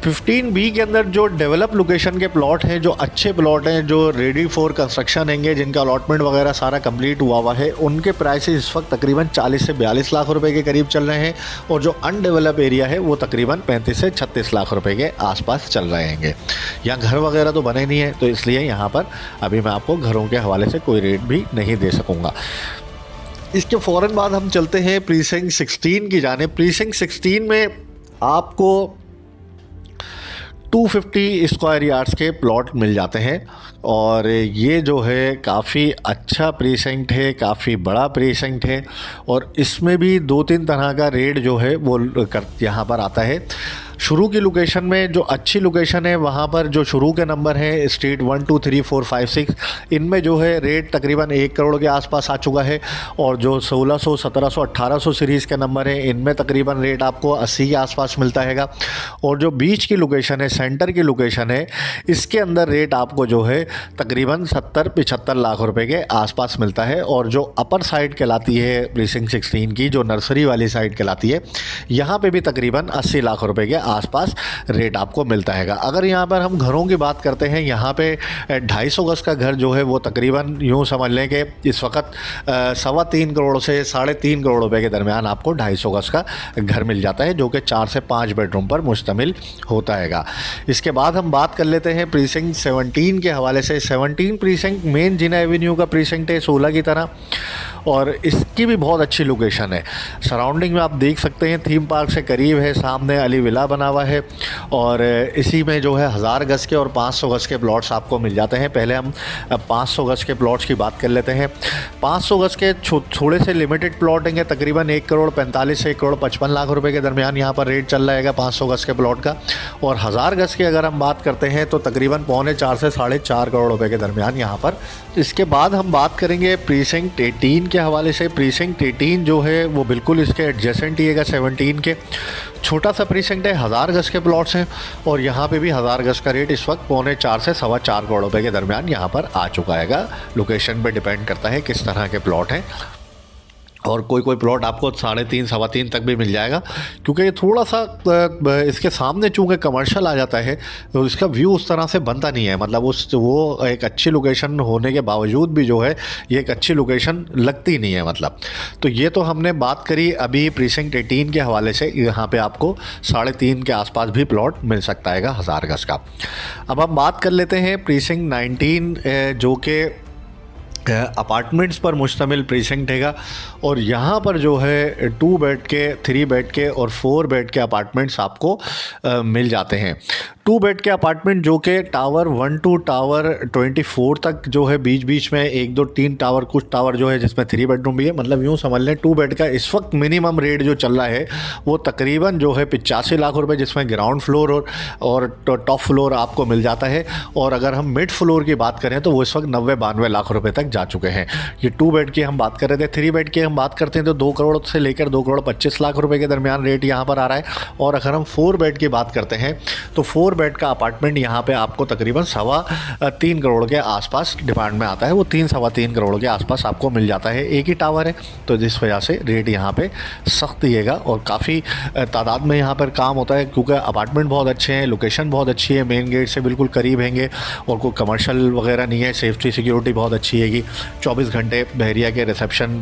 15B के अंदर जो डेवलप लोकेशन के प्लॉट हैं, जो अच्छे प्लॉट हैं, जो रेडी फॉर कंस्ट्रक्शन हैंगे, जिनका अलॉटमेंट वगैरह सारा कंप्लीट हुआ है, उनके प्राइसेस इस वक्त तकरीबन 40 से 42 लाख रुपए के करीब चल रहे हैं, और जो अनडेवलप एरिया है वो तकरीबन 35 से 36 लाख रुपए के आसपास चल रहे हैंगे। यहाँ घर वगैरह तो बने नहीं है, तो इसलिए यहाँ पर अभी मैं आपको घरों के हवाले से कोई रेट भी नहीं दे सकूँगा। इसके फ़ौरन बाद हम चलते हैं प्रीसिंक्ट 16 की जाने। प्रीसिंक्ट 16 में आपको 250 स्क्वायर यार्ड्स के प्लॉट मिल जाते हैं, और ये जो है काफ़ी अच्छा प्रीसिंक्ट है, काफ़ी बड़ा प्रीसिंक्ट है, और इसमें भी 2-3 तरह का रेट जो है वो यहाँ पर आता है। शुरू की लोकेशन में जो अच्छी लोकेशन है वहाँ पर जो शुरू के नंबर हैं स्ट्रीट 1 2 3 4 5 6, इनमें जो है रेट तकरीबन 1 करोड़ के आसपास आ चुका है, और जो 1600 1700 1800 सीरीज़ के नंबर हैं इनमें तकरीबन रेट आपको 80 के आसपास मिलता हैगा। और जो बीच की लोकेशन है, सेंटर की लोकेशन है, इसके अंदर रेट आपको जो है तकरीबन 70-75 लाख रुपए के आसपास मिलता है। और जो अपर साइड कहलाती है प्रीसिंक्ट 16 की, जो नर्सरी वाली साइड कहलाती है, यहाँ पे भी तकरीबन 80 लाख रुपए के आसपास रेट आपको मिलता है। अगर यहाँ पर हम घरों की बात करते हैं, यहाँ पे 250 गज का घर जो है वो तकरीबन यूँ समझ लें कि इस वक्त 3.25 करोड़ से 3.5 करोड़ रुपए के दरमियान आपको 250 गज का घर मिल जाता है, जो कि 4 से 5 बेडरूम पर मुश्तमिल होता हैगा। इसके बाद हम बात कर लेते हैं प्रीसिंक्ट 17 के हवाले से। 17 प्रीसिंक्ट मेन जिना एवेन्यू का प्रीसिंक्ट है 16 की तरह, और इसकी भी बहुत अच्छी लोकेशन है। सराउंडिंग में आप देख सकते हैं थीम पार्क से करीब है, सामने अली विला बना हुआ है, और इसी में जो है 1000 गज के और 500 गज के प्लॉट्स आपको मिल जाते हैं। पहले हम 500 गज के प्लॉट्स की बात कर लेते हैं। 500 गज के थोड़े से लिमिटेड प्लॉट हैं, तकरीबन 1 करोड़ 45 से 1 करोड़ 55 लाख रुपए के दरमियान यहाँ पर रेट चल रहेगा 500 गज के प्लॉट का। और 1000 गज की अगर हम बात करते हैं तो तकरीबन 4.25 से 4.5 करोड़ रुपए के दरमियान यहाँ पर। इसके बाद हम बात करेंगे प्रीसिंक्ट 18 के हवाले से। प्रीसिंक्ट 18 जो है वो बिल्कुल इसके एडजेसेंट ही है 17 के। छोटा सा प्रीसिंक्ट है, 1000 गज के प्लॉट्स हैं, और यहाँ पे भी 1000 गज का रेट इस वक्त 4.25 से 4.25 करोड़ रुपए के दरमियान यहाँ पर आ चुका हैगा। लोकेशन पे डिपेंड करता है किस तरह के प्लॉट हैं, और कोई प्लॉट आपको 3.5 सवा 3 तक भी मिल जाएगा, क्योंकि ये थोड़ा सा इसके सामने चूँकि कमर्शियल आ जाता है तो इसका व्यू उस तरह से बनता नहीं है। मतलब वो एक अच्छी लोकेशन होने के बावजूद भी जो है ये एक अच्छी लोकेशन लगती नहीं है मतलब। तो ये तो हमने बात करी अभी प्रीसिंक्ट 18 के हवाले से। यहाँ पे आपको 3.5 के आसपास भी प्लॉट मिल सकता है 1000 गज का। अब हम बात कर लेते हैं प्रीसिंक्ट 19 जो कि अपार्टमेंट्स पर मुश्तमिल प्रीसिंक्ट हैगा, और यहाँ पर जो है 2 बेड के, 3 बेड के और 4 बेड के अपार्टमेंट्स आपको मिल जाते हैं। 2 बेड के अपार्टमेंट जो कि टावर 1 टू टावर 24 तक जो है, बीच बीच में 1 2 3 टावर, कुछ टावर जो है जिसमें 3 बेडरूम भी है। मतलब यूँ समझ लें 2 बेड का इस वक्त मिनिमम रेट जो चल रहा है वो तकरीबन जो है 85 लाख रुपए, जिसमें ग्राउंड फ्लोर और टॉप फ्लोर आपको मिल जाता है। और अगर हम मिड फ्लोर की बात करें तो वो इस वक्त 90-92 लाख रुपए तक जा चुके हैं। ये 2 बेड की हम बात कर रहे थे। 3 बेड की हम बात करते हैं तो 2 करोड़ से लेकर 2 करोड़ 25 लाख रुपए के दरमियान रेट यहाँ पर आ रहा है। और अगर हम 4 बेड की बात करते हैं तो 4 बेड का अपार्टमेंट यहाँ पे आपको तकरीबन 3.25 करोड़ के आसपास डिमांड में आता है। वो 3-3.25 करोड़ के आसपास आपको मिल जाता है। एक ही टावर है, तो जिस वजह से रेट यहाँ पे सख्त दिएगा, और काफ़ी तादाद में यहाँ पर काम होता है, क्योंकि अपार्टमेंट बहुत अच्छे हैं, लोकेशन बहुत अच्छी है, मेन गेट से बिल्कुल करीब हैंगे, और कोई कमर्शियल वगैरह नहीं है। सेफ्टी सिक्योरिटी बहुत अच्छी हैगी। 24 घंटे बहरिया के रिसेप्शन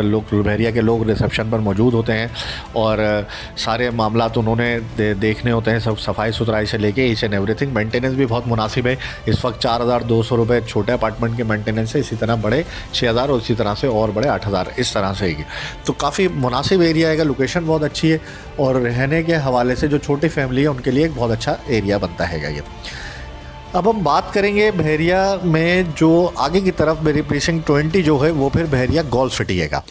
लोग बहरिया के लोग रिसेप्शन पर मौजूद होते हैं और सारे मामला तो उन्होंने देखने होते हैं, सब सफाई सुथराई से लेके ईच एंड एवरीथिंग। मेंटेनेंस भी बहुत मुनासिब है। इस वक्त 4,200 रुपये छोटे अपार्टमेंट के मेंटेनेंस है, इसी तरह बड़े 6,000 और इसी तरह से और बड़े 8,000 इस तरह से ही। तो काफ़ी मुनासिब एरिया है, लोकेशन बहुत अच्छी है और रहने के हवाले से जो छोटी फैमिली है उनके लिए एक बहुत अच्छा एरिया बनता है ये। अब हम बात करेंगे बहरिया में जो आगे की तरफ मेरी प्रीसिंक्ट 20 जो है वो फिर बहरिया गोल्फ सिटी है।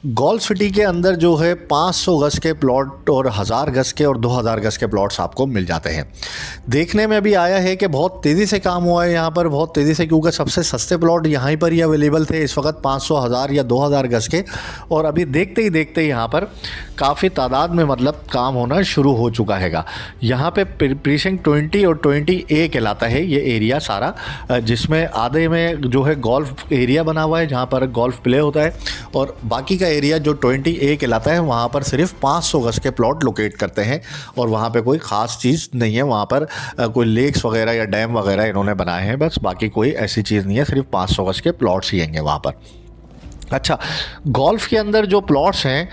गोल्फ सिटी के अंदर जो है 500 गज के प्लॉट और 1000 गज के और 2000 गज के प्लॉट्स आपको मिल जाते हैं। देखने में भी आया है कि बहुत तेज़ी से काम हुआ है यहाँ पर, बहुत तेज़ी से, क्योंकि सबसे सस्ते प्लॉट यहाँ पर ही अवेलेबल थे इस वक्त 500, 1000 या 2000 गज के। और अभी देखते ही देखते यहाँ पर काफ़ी तादाद में मतलब काम होना शुरू हो चुका है। यहाँ पे प्रीसिंक्ट 20 और 20A कहलाता है ये एरिया सारा, जिसमें आधे में जो है गोल्फ एरिया बना हुआ है जहाँ पर गोल्फ प्ले होता है, और बाकी का एरिया जो 20A कहलाता है वहाँ पर सिर्फ 500 गज के प्लॉट लोकेट करते हैं और वहाँ पे कोई ख़ास चीज़ नहीं है। वहाँ पर कोई लेक्स वगैरह या डैम वगैरह इन्होंने बनाए हैं, बस बाकी कोई ऐसी चीज़ नहीं है, सिर्फ 500 गज के प्लॉट्स ही हैं वहाँ पर। अच्छा, गोल्फ़ के अंदर जो प्लॉट्स हैं,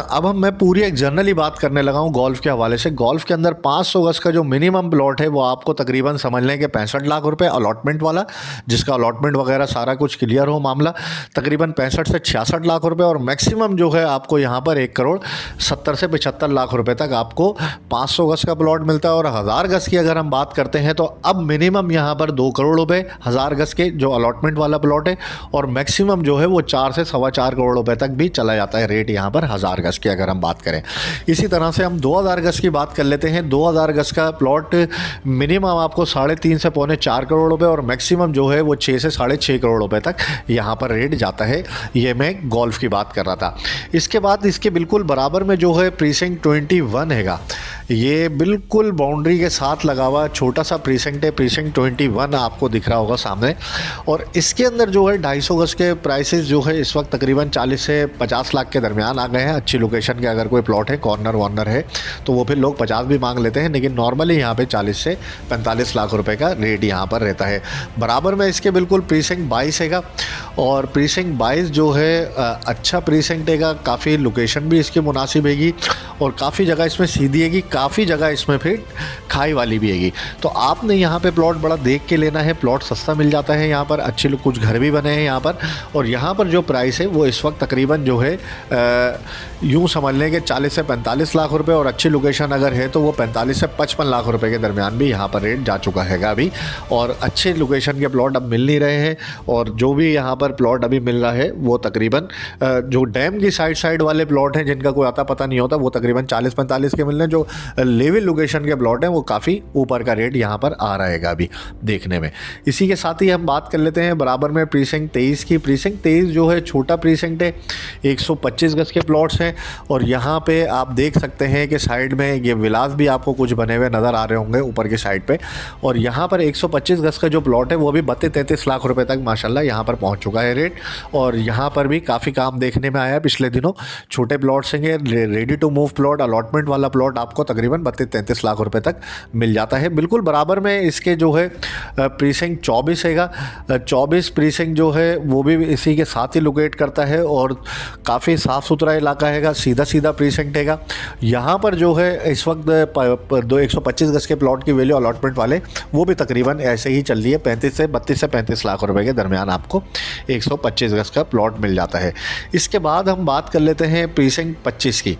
अब मैं पूरी एक जनरली बात करने लगा हूँ गोल्फ़ के हवाले से। गोल्फ़ के अंदर 500 गज का जो मिनिमम प्लॉट है वो आपको तकरीबन समझ लें कि 65 लाख रुपए अलॉटमेंट वाला, जिसका अलॉटमेंट वगैरह सारा कुछ क्लियर हो मामला, तकरीबन 65 से 66 लाख रुपए। और मैक्सिमम जो है आपको यहाँ पर 1 करोड़ 70 से 75 लाख रुपए तक आपको 500 गज का प्लॉट मिलता है। और 1000 गज की अगर हम बात करते हैं तो अब मिनिमम यहाँ पर 2 करोड़ रुपये 1000 गज के जो अलॉटमेंट वाला प्लॉट है, और मैक्सिमम जो है वो 4 से 4.25 करोड़ रुपए तक भी चला जाता है रेट यहाँ पर 1000 गज की अगर हम बात करें। इसी तरह से हम 2000 गज की बात कर लेते हैं। 2000 गज का प्लॉट मिनिमम आपको 3.5 से 4.25 करोड़ रुपए और मैक्सिमम जो है वो 6 से 6.5 करोड़ रुपए तक यहाँ पर रेट जाता है। ये मैं गोल्फ की बात कर रहा था। इसके बाद इसके बिल्कुल बराबर में जो है प्रीसिंक्ट 21 हैगा, ये बिल्कुल बाउंड्री के साथ लगा हुआ छोटा सा प्रीसिंक्ट है। प्रीसिंक्ट 21 आपको दिख रहा होगा सामने, और इसके अंदर जो है 250 गज के प्राइसेस जो है इस वक्त तकरीबन 40 से 50 लाख के दरमियान आ गए हैं। अच्छी लोकेशन के अगर कोई प्लॉट है, कॉर्नर वॉर्नर है, तो वो फिर लोग 50 भी मांग लेते हैं, लेकिन नॉर्मली यहाँ पे 40 से 45 लाख रुपए का रेट यहाँ पर रहता है। बराबर में इसके बिल्कुल प्रीसिंक्ट 22 हैगा, और प्रीसिंक्ट 22 जो है अच्छा प्रीसिंक्ट हैगा, काफ़ी लोकेशन भी इसकी मुनासिब हैगी और काफ़ी जगह इसमें सीधी हैगी, काफ़ी जगह इसमें फिर खाई वाली भी हैगी। तो आपने यहाँ पे प्लॉट बड़ा देख के लेना है, प्लॉट सस्ता मिल जाता है यहाँ पर, अच्छे लोग कुछ घर भी बने हैं यहाँ पर। और यहाँ पर जो प्राइस है वो इस वक्त तकरीबन जो है यूँ समझ लें कि 40 से 45 लाख रुपए, और अच्छी लोकेशन अगर है तो वो 45 से 55 लाख रुपए के दरमियान भी यहाँ पर रेट जा चुका है अभी। और अच्छे लोकेशन के प्लॉट अब मिल नहीं रहे हैं, और जो भी यहाँ पर प्लॉट अभी मिल रहा है वो तकरीबन जो डैम की साइड वाले प्लॉट हैं जिनका कोई आता पता नहीं होता, वो तकरीबन 40-45 के मिल रहे हैं। जो लेवल लोकेशन के प्लॉट हैं वो काफ़ी ऊपर का रेट यहाँ पर आ रहेगा अभी देखने में। इसी के साथ ही हम बात कर लेते हैं बराबर में प्रीसिंक्ट 23 की। प्रीसिंक्ट 23 जो है छोटा प्रीसिंक्ट है, 125 गज के प्लॉट्स हैं, और यहाँ पे आप देख सकते हैं कि साइड में ये विलास भी आपको कुछ बने हुए नज़र आ रहे होंगे ऊपर की साइड पे। और यहाँ पर 125 गज का जो प्लॉट है वो भी 32-33 लाख रुपए तक माशाल्लाह यहाँ पर पहुँच चुका है रेट। और यहाँ पर भी काफ़ी काम देखने में आया है पिछले दिनों। छोटे प्लॉट्स हैं, ready to move plot, allotment वाला प्लॉट आपको तकरीबन 32-33 लाख रुपए तक मिल जाता है। बिल्कुल बराबर में इसके जो है प्रीसिंक्ट 24 हैगा। 24 प्रीसिंक्ट जो है वो भी इसी के साथ ही लोकेट करता है, और काफ़ी साफ़ सुथरा इलाका हैगा, सीधा प्रीसिंक्ट हैगा। यहाँ पर जो है इस वक्त 125 गज के प्लॉट की वैल्यू अलॉटमेंट वाले वो भी तकरीबन ऐसे ही चल रही है, 32 से 35 लाख रुपए के दरमियान आपको 125 गज का प्लॉट मिल जाता है। इसके बाद हम बात कर लेते हैं प्रीसिंक्ट 25 की।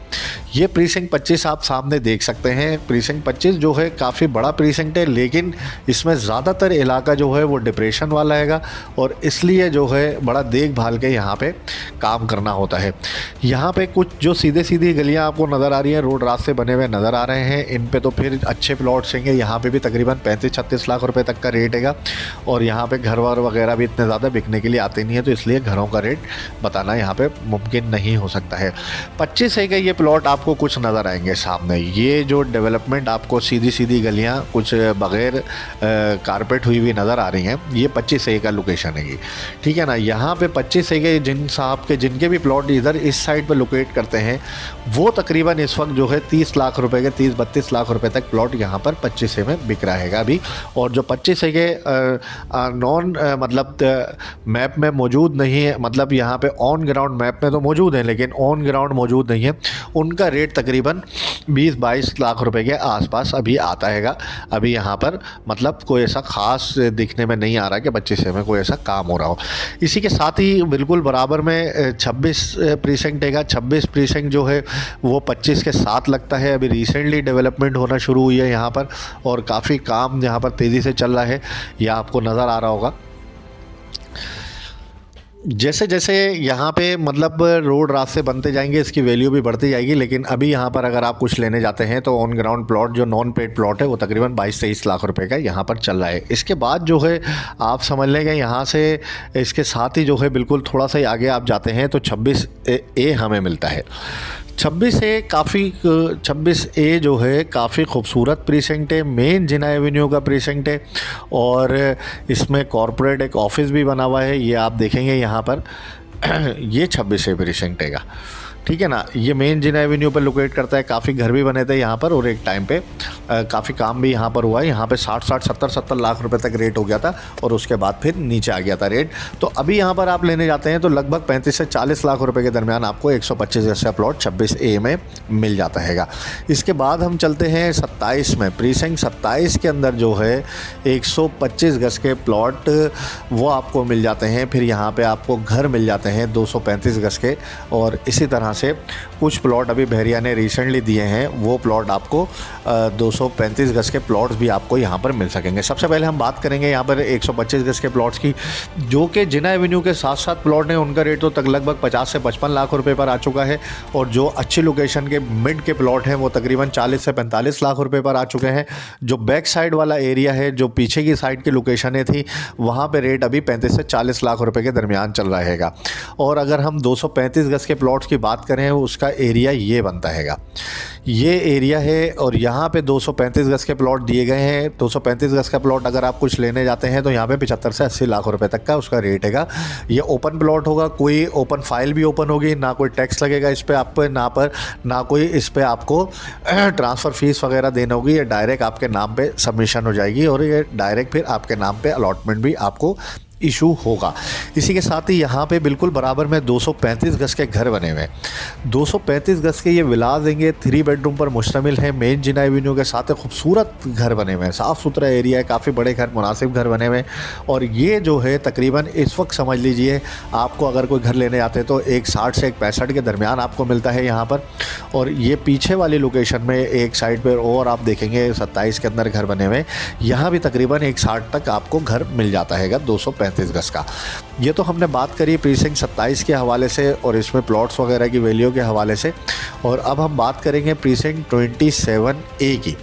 ये प्रीसिंक्ट 25 आप सामने देख सकते हैं। प्रीसिंक्ट 25 जो है काफ़ी बड़ा प्रीसिंक्ट है, लेकिन इसमें ज़्यादातर इलाका जो है वो डिप्रेशन वाला हैगा, और इसलिए जो है बड़ा देखभाल के यहाँ पे काम करना होता है। यहाँ पे कुछ जो सीधी गलियाँ आपको नज़र आ रही हैं, रोड रास्ते बने हुए नज़र आ रहे हैं, इन पे तो फिर अच्छे प्लॉट्स होंगे। यहाँ पे भी तकरीबन 35-36 लाख रुपए तक का रेट हैगा, और यहाँ पे घर वर वगैरह भी इतने ज़्यादा बिकने के लिए आते नहीं है, तो इसलिए घरों का रेट बताना यहाँ पे मुमकिन नहीं हो सकता है। 25 है कि ये प्लॉट आपको कुछ नज़र आएंगे सामने। ये ये जो डेवलपमेंट आपको सीधी सीधी गलियाँ कुछ बग़ैर कारपेट हुई हुई नज़र आ रही हैं, ये 25 ए का लोकेशन है ये, ठीक है ना। यहाँ पे 25 ए के जिन साहब के जिनके भी प्लॉट इधर इस साइड पे लोकेट करते हैं, वो तकरीबन इस वक्त जो है 30 लाख रुपए के 30-32 लाख रुपए तक प्लॉट यहाँ पर 25 ए में बिक रहा है अभी। और जो 25 ए के नॉन मतलब मैप में मौजूद नहीं है, मतलब यहाँ पे ऑन ग्राउंड मैप में तो मौजूद है लेकिन ऑन ग्राउंड मौजूद नहीं है, उनका रेट तकरीबन 20-22 लाख रुपए के आसपास अभी आता है। अभी यहाँ पर मतलब कोई ऐसा ख़ास दिखने में नहीं आ रहा कि 25 ए में कोई ऐसा काम हो रहा हो। इसी के साथ ही बिल्कुल बराबर में 26 प्रीसेंक्ट है। 26 प्रीसेंक्ट जो है वो 25 के साथ लगता है। अभी रिसेंटली डेवलपमेंट होना शुरू हुई है यहाँ पर और काफ़ी काम यहाँ पर तेज़ी से चल रहा है, यह आपको नज़र आ रहा होगा। जैसे जैसे यहाँ पे मतलब रोड रास्ते बनते जाएंगे इसकी वैल्यू भी बढ़ती जाएगी, लेकिन अभी यहाँ पर अगर आप कुछ लेने जाते हैं तो ऑन ग्राउंड प्लॉट जो नॉन पेड प्लॉट है वो तकरीबन 22-23 लाख रुपए का यहाँ पर चल रहा है। इसके बाद जो है आप समझ लेंगे यहाँ से इसके साथ ही जो है बिल्कुल थोड़ा सा ही आगे आप जाते हैं तो 26 ए हमें मिलता है। 26 ए जो है काफ़ी खूबसूरत प्रीसेंक्ट है, मेन जिना एवेन्यू का प्रीसेंक्ट है और इसमें कॉरपोरेट एक ऑफिस भी बना हुआ है, ये आप देखेंगे यहाँ पर ये 26 ए प्रीसेंक्ट है, ठीक है ना। ये मेन जिना एवेन्यू पर लोकेट करता है। काफ़ी घर भी बने थे यहाँ पर और एक टाइम पे काफ़ी काम भी यहाँ पर हुआ है। यहाँ पे 60-60 70-70 लाख रुपए तक रेट हो गया था और उसके बाद फिर नीचे आ गया था रेट। तो अभी यहाँ पर आप लेने जाते हैं तो लगभग 35 से 40 लाख रुपए के दरमियान आपको 125 जैसा प्लॉट 26 ए में मिल जाता है। इसके बाद हम चलते हैं 27 में। प्रीसेंक्ट 27 के अंदर जो है 125 गज के प्लॉट वो आपको मिल जाते हैं। फिर यहाँ पर आपको घर मिल जाते हैं 235 गज के और इसी तरह से कुछ प्लॉट अभी बहरिया ने रिसेंटली दिए हैं, वो प्लॉट आपको 235 गज के प्लॉट्स भी आपको यहाँ पर मिल सकेंगे। सबसे पहले हम बात करेंगे यहाँ पर 125 गज के प्लॉट्स की, जो कि जिना एवेन्यू के साथ साथ प्लॉट हैं उनका रेट तो तक लगभग 50 से 55 लाख रुपए पर आ चुका है और जो अच्छी लोकेशन के मिड के प्लॉट हैं वो तकरीबन 40 से 45 लाख रुपए पर आ चुके हैं। जो बैक साइड वाला एरिया है, जो पीछे की साइड की लोकेशनें थी, वहाँ पर रेट अभी 35 से 40 लाख रुपये के दरमियान चल रहा है। और अगर हम 235 गज के प्लॉट्स की बात करें उसका एरिया ये बनता है, ये एरिया है और यहाँ पे 235 गज के प्लॉट दिए गए हैं। 235 गज का प्लॉट अगर आप कुछ लेने जाते हैं तो यहाँ पे 75 से 80 लाख रुपए तक का उसका रेट है। ये ओपन प्लॉट होगा, कोई ओपन फाइल भी ओपन होगी, ना कोई टैक्स लगेगा इस पर आप पे, ना कोई इस पर आपको ट्रांसफ़र फीस वगैरह देना होगी। ये डायरेक्ट आपके नाम पे सबमिशन हो जाएगी और ये डायरेक्ट फिर आपके नाम पे अलॉटमेंट भी आपको इशू होगा। इसी के साथ ही यहाँ पे बिल्कुल बराबर में 235 गज के घर बने हुए हैं। 235 गज के ये विलास देंगे, 3 बेडरूम पर मुश्तमिल है। मेन जिना एवेन्यू के साथ खूबसूरत घर बने हुए हैं, साफ़ सुथरा एरिया है, काफ़ी बड़े घर, मुनासिब घर बने हुए हैं। और ये जो है तकरीबन इस वक्त समझ लीजिए आपको अगर कोई घर लेने आते हैं तो 160 से 165 के दरमियान आपको मिलता है यहाँ पर। और ये पीछे वाली लोकेशन में एक साइड पर और आप देखेंगे 27 के अंदर घर बने हुए, यहाँ भी तकरीबन 160 तक आपको घर मिल जाता है 235 गज का। ये तो हमने बात करी प्रीसेंक्ट 27 के हवाले से और इसमें प्लॉट्स वगैरह की वैल्यू के हवाले से। और अब हम बात करेंगे प्रीसेंक्ट 27A की।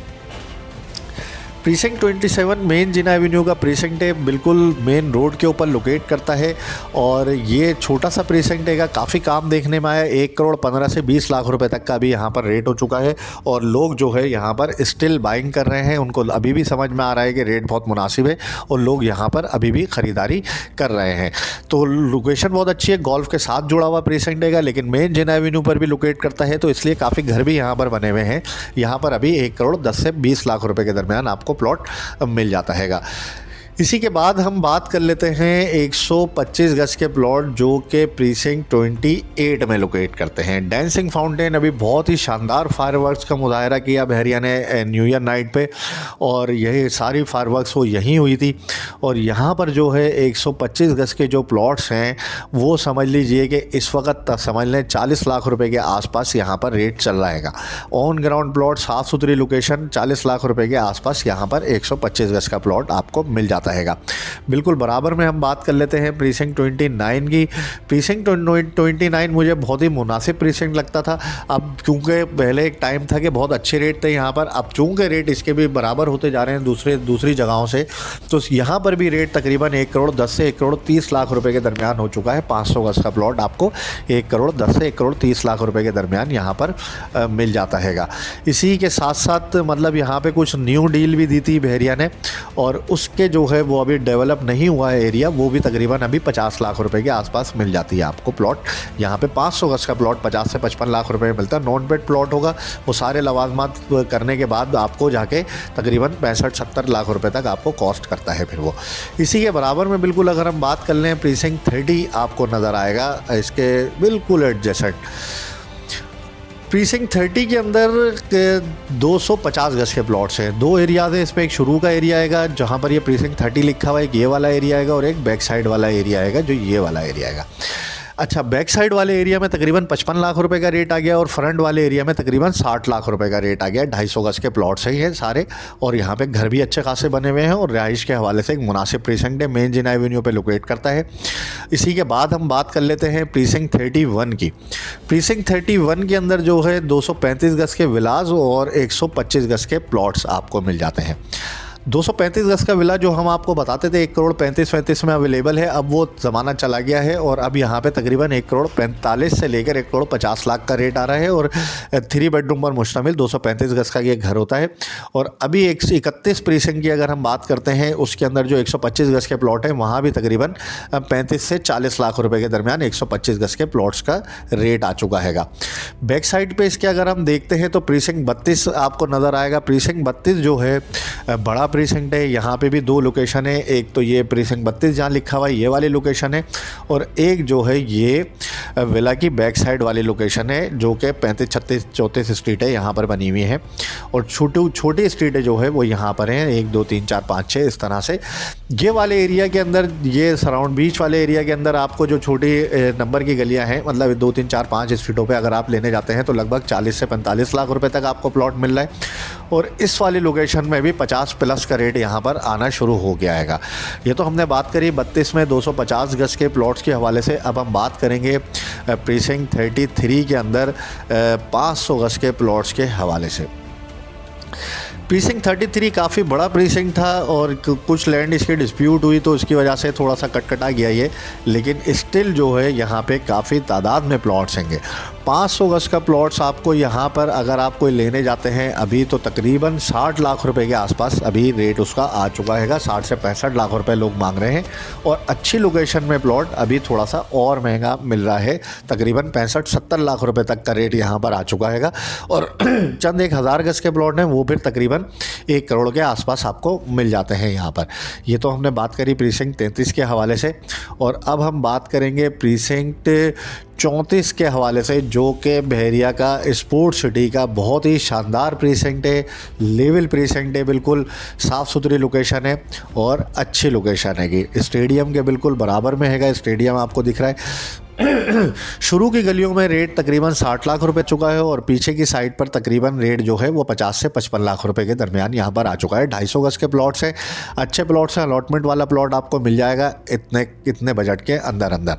प्रीसेंक्ट 27 मेन जिना एवेन्यू का प्रीसेंक्ट है, बिल्कुल मेन रोड के ऊपर लोकेट करता है और ये छोटा सा प्रीसेंक्ट है। काफ़ी काम देखने में आया। 1 करोड़ 15 से 20 लाख रुपए तक का भी यहाँ पर रेट हो चुका है और लोग जो है यहाँ पर स्टिल बाइंग कर रहे हैं। उनको अभी भी समझ में आ रहा है कि रेट बहुत मुनासिब है और लोग यहाँ पर अभी भी ख़रीदारी कर रहे हैं। तो लोकेशन बहुत अच्छी है, गोल्फ के साथ जुड़ा हुआ प्रीसेंक्ट है, लेकिन मेन जिना एवेन्यू पर भी लोकेट करता है तो इसलिए काफ़ी घर भी यहाँ पर बने हुए हैं। यहाँ पर अभी 1 करोड़ 10 से 20 लाख रुपए के दरमियान आपको प्लॉट मिल जाता है। इसी के बाद हम बात कर लेते हैं 125 गज के प्लॉट जो कि प्रीसेंक्ट 28 में लोकेट करते हैं। डांसिंग फाउंटेन, अभी बहुत ही शानदार फायरवर्क्स का मुजाहरा किया बहरिया ने न्यू ईयर नाइट पे और यही सारी फायरवर्क्स वो यहीं हुई थी। और यहाँ पर जो है 125 गज के जो प्लॉट्स हैं वो समझ लीजिए कि इस वक्त समझ लें 40 लाख रुपए के आसपास यहाँ पर रेट चल रहा है। ऑन ग्राउंड प्लॉट, साफ़ सुथरी लोकेशन, 40 लाख रुपये के आसपास यहाँ पर 125 गज का प्लॉट आपको मिल जाता जाता हैगा। बिल्कुल बराबर में हम बात कर लेते हैं प्रीसिंक्ट 29 की। प्रीसिंक्ट 29 मुझे बहुत ही मुनासिब प्रीसिंक्ट लगता था। अब क्योंकि पहले एक टाइम था कि बहुत अच्छे रेट थे यहाँ पर, अब चूँकि रेट इसके भी बराबर होते जा रहे हैं दूसरी जगहों से, तो यहाँ पर भी रेट तकरीबन 1 करोड़ 10 से 1 करोड़ 30 लाख रुपए के दरमियान हो चुका है। 500 गज का प्लॉट आपको 1 करोड़ 10 से 1 करोड़ 30 लाख रुपए के दरमियान यहाँ पर मिल जाता हैगा। इसी के साथ साथ मतलब यहाँ पे कुछ न्यू डील भी दी थी बहरिया ने, और उसके जो है वो अभी डेवलप नहीं हुआ है एरिया, वो भी तकरीबन अभी 50 लाख रुपए के आसपास मिल जाती है आपको प्लॉट। यहाँ पे 500 गज का प्लॉट 50 से 55 लाख रुपए में मिलता है। नॉन पेड प्लॉट होगा, वो सारे लवाजमात करने के बाद आपको जाके तकरीबन 65-70 लाख रुपए तक आपको कॉस्ट करता है फिर वो। इसी के बराबर में बिल्कुल अगर हम बात कर लें, प्रीसिंक्ट 30 आपको नज़र आएगा इसके बिल्कुल एडजेसेंट। प्रीसिंक्ट 30 के अंदर 250 गज के प्लॉट्स हैं। 2 एरियाज़ हैं इसमें। एक शुरू का एरिया आएगा जहाँ पर ये प्रीसिंक्ट 30 लिखा हुआ है, एक ये वाला एरिया आएगा, और एक बैक साइड वाला एरिया आएगा जो ये वाला एरिया आएगा। अच्छा, बैक साइड वाले एरिया में तकरीबन 55 लाख रुपए का रेट आ गया, और फ्रंट वाले एरिया में तकरीबन 60 लाख रुपए का रेट आ गया। 250 गज के प्लॉट्स हैं सारे, और यहाँ पे घर भी अच्छे खासे बने हुए हैं, और रिहाइश के हवाले से एक मुनासिब प्रीसिंक्ट है। मेन जिना एवेन्यू पे लोकेट करता है। इसी के बाद हम बात कर लेते हैं प्रीसिंक्ट 31 की। प्रीसिंक्ट 31 के अंदर जो है 235 गज के विलाज और 125 गज के प्लॉट्स आपको मिल जाते हैं। 235 गज का विला जो हम आपको बताते थे 1 करोड़ 35 में अवेलेबल है, अब वो ज़माना चला गया है, और अब यहाँ पे तकरीबन 1 करोड़ 45 से लेकर 1 करोड़ 50 लाख का रेट आ रहा है, और 3 बेडरूम पर मुश्तमिल 235 गज का ये घर होता है। और अभी 131 प्रीसिंक्ट की अगर हम बात करते हैं, उसके अंदर जो 125 गज के प्लॉट हैं वहाँ भी तकरीबन 35 से 40 लाख रुपये के दरमियान 125 गज के प्लॉट्स का रेट आ चुका हैगा। बैक साइड पर इसके अगर हम देखते हैं तो प्रीसिंक्ट 32 आपको नज़र आएगा। प्रीसिंक्ट 32 जो है बड़ा प्रीसिंक्ट है। यहाँ पे भी 2 लोकेशन है, एक तो ये प्रीसिंक्ट 32 जहाँ लिखा हुआ है ये वाली लोकेशन है, और एक जो है ये विला की बैक साइड वाली लोकेशन है जो कि 35, 36, 34 स्ट्रीट है यहाँ पर बनी हुई है, और छोटी स्ट्रीट है जो है वो यहाँ पर हैं 1, 2, 3, 4, 5, 6 इस तरह से। ये वाले एरिया के अंदर, ये सराउंड बीच वाले एरिया के अंदर आपको जो छोटी नंबर की गलियाँ हैं, मतलब 2, 3, 4, 5 स्ट्रीटों पर अगर आप लेने जाते हैं तो लगभग 40 से 45 लाख रुपये तक आपको प्लॉट मिल रहा है। और इस वाली लोकेशन में भी 50+ का रेट यहाँ पर आना शुरू हो गया हैगा। ये तो हमने बात करी 32 में 250 गज के प्लॉट्स के हवाले से। अब हम बात करेंगे प्रीसिंक्ट 33 के अंदर 500 गज के प्लॉट्स के हवाले से। प्रीसिंक्ट 33 काफ़ी बड़ा प्रीसिंक्ट था, और कुछ लैंड इसकी डिस्प्यूट हुई तो इसकी वजह से थोड़ा सा कटकटा गया ये, लेकिन स्टिल जो है यहाँ पे काफ़ी तादाद में प्लॉट्स होंगे। 500 गज का प्लॉट्स आपको यहाँ पर अगर आप कोई लेने जाते हैं अभी तो तकरीबन 60 लाख रुपए के आसपास अभी रेट उसका आ चुका है। 60 से 65 लाख रुपए लोग मांग रहे हैं, और अच्छी लोकेशन में प्लॉट अभी थोड़ा सा और महंगा मिल रहा है, तकरीबन 65-70 लाख रुपए तक का रेट यहाँ पर आ चुका है। और चंद 1000 गज के प्लॉट हैं वो फिर तकरीबन 1 करोड़ के आसपास आपको मिल जाते हैं यहाँ पर। ये तो हमने बात करी प्रीसिंक्ट 33 के हवाले से, और अब हम बात करेंगे प्रीसिंक्ट 34 के हवाले से, जो कि बहरिया का स्पोर्ट्स सिटी का बहुत ही शानदार प्रीसिंक्ट है। लेवल प्रीसिंक्ट है, बिल्कुल साफ़ सुथरी लोकेशन है और अच्छी लोकेशन है कि स्टेडियम के बिल्कुल बराबर में हैगा। स्टेडियम आपको दिख रहा है। शुरू की गलियों में रेट तकरीबन 60 लाख रुपए चुका है, और पीछे की साइड पर तकरीबन रेट जो है वो 50 से 55 लाख रुपए के दरमियान यहाँ पर आ चुका है। 250 गज के प्लॉट्स हैं, अच्छे प्लॉट्स हैं। अलॉटमेंट वाला प्लॉट आपको मिल जाएगा इतने बजट के अंदर।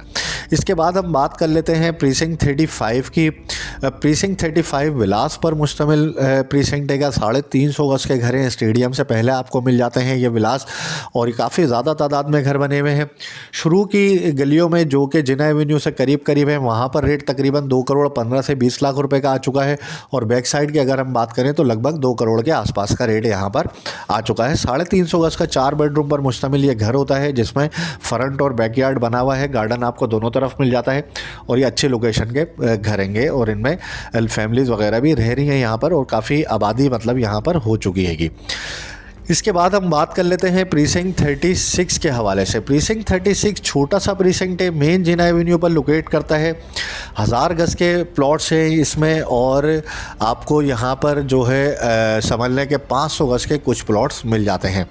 इसके बाद हम बात कर लेते हैं प्रीसिंक्ट 35 की। प्रीसिंक्ट 35 विलास पर मुश्तमिल प्रीसिंक्ट है। 350 गज के घर हैं, स्टेडियम से पहले आपको मिल जाते हैं ये विलास, और काफ़ी ज़्यादा तादाद में घर बने हुए हैं। शुरू की गलियों में जो कि जिना एवेन्यू से करीब है, वहाँ पर रेट तकरीबन 2 करोड़ 15 से 20 लाख रुपए का आ चुका है, और बैक साइड की अगर हम बात करें तो लगभग 2 करोड़ के आसपास का रेट यहाँ पर आ चुका है। 350 गज का 4 बेडरूम पर मुश्तमिल ये घर होता है, जिसमें फ्रंट और बैकयार्ड बना हुआ है। गार्डन आपको दोनों तरफ मिल जाता है, और ये अच्छे लोकेशन के घर हैं, और इनमें फैमिलीज़ वगैरह भी रह रही हैं यहाँ पर, और काफ़ी आबादी मतलब यहाँ पर हो चुकी हैगी। इसके बाद हम बात कर लेते हैं प्रीसिंक्ट 36 के हवाले से। प्रीसिंक्ट 36 छोटा सा प्रीसिंक्ट है, मेन जिना एवेन्यू पर लोकेट करता है। 1000 गज के प्लॉट्स हैं इसमें, और आपको यहाँ पर जो है समझ लें कि 500 गज के कुछ प्लॉट्स मिल जाते हैं।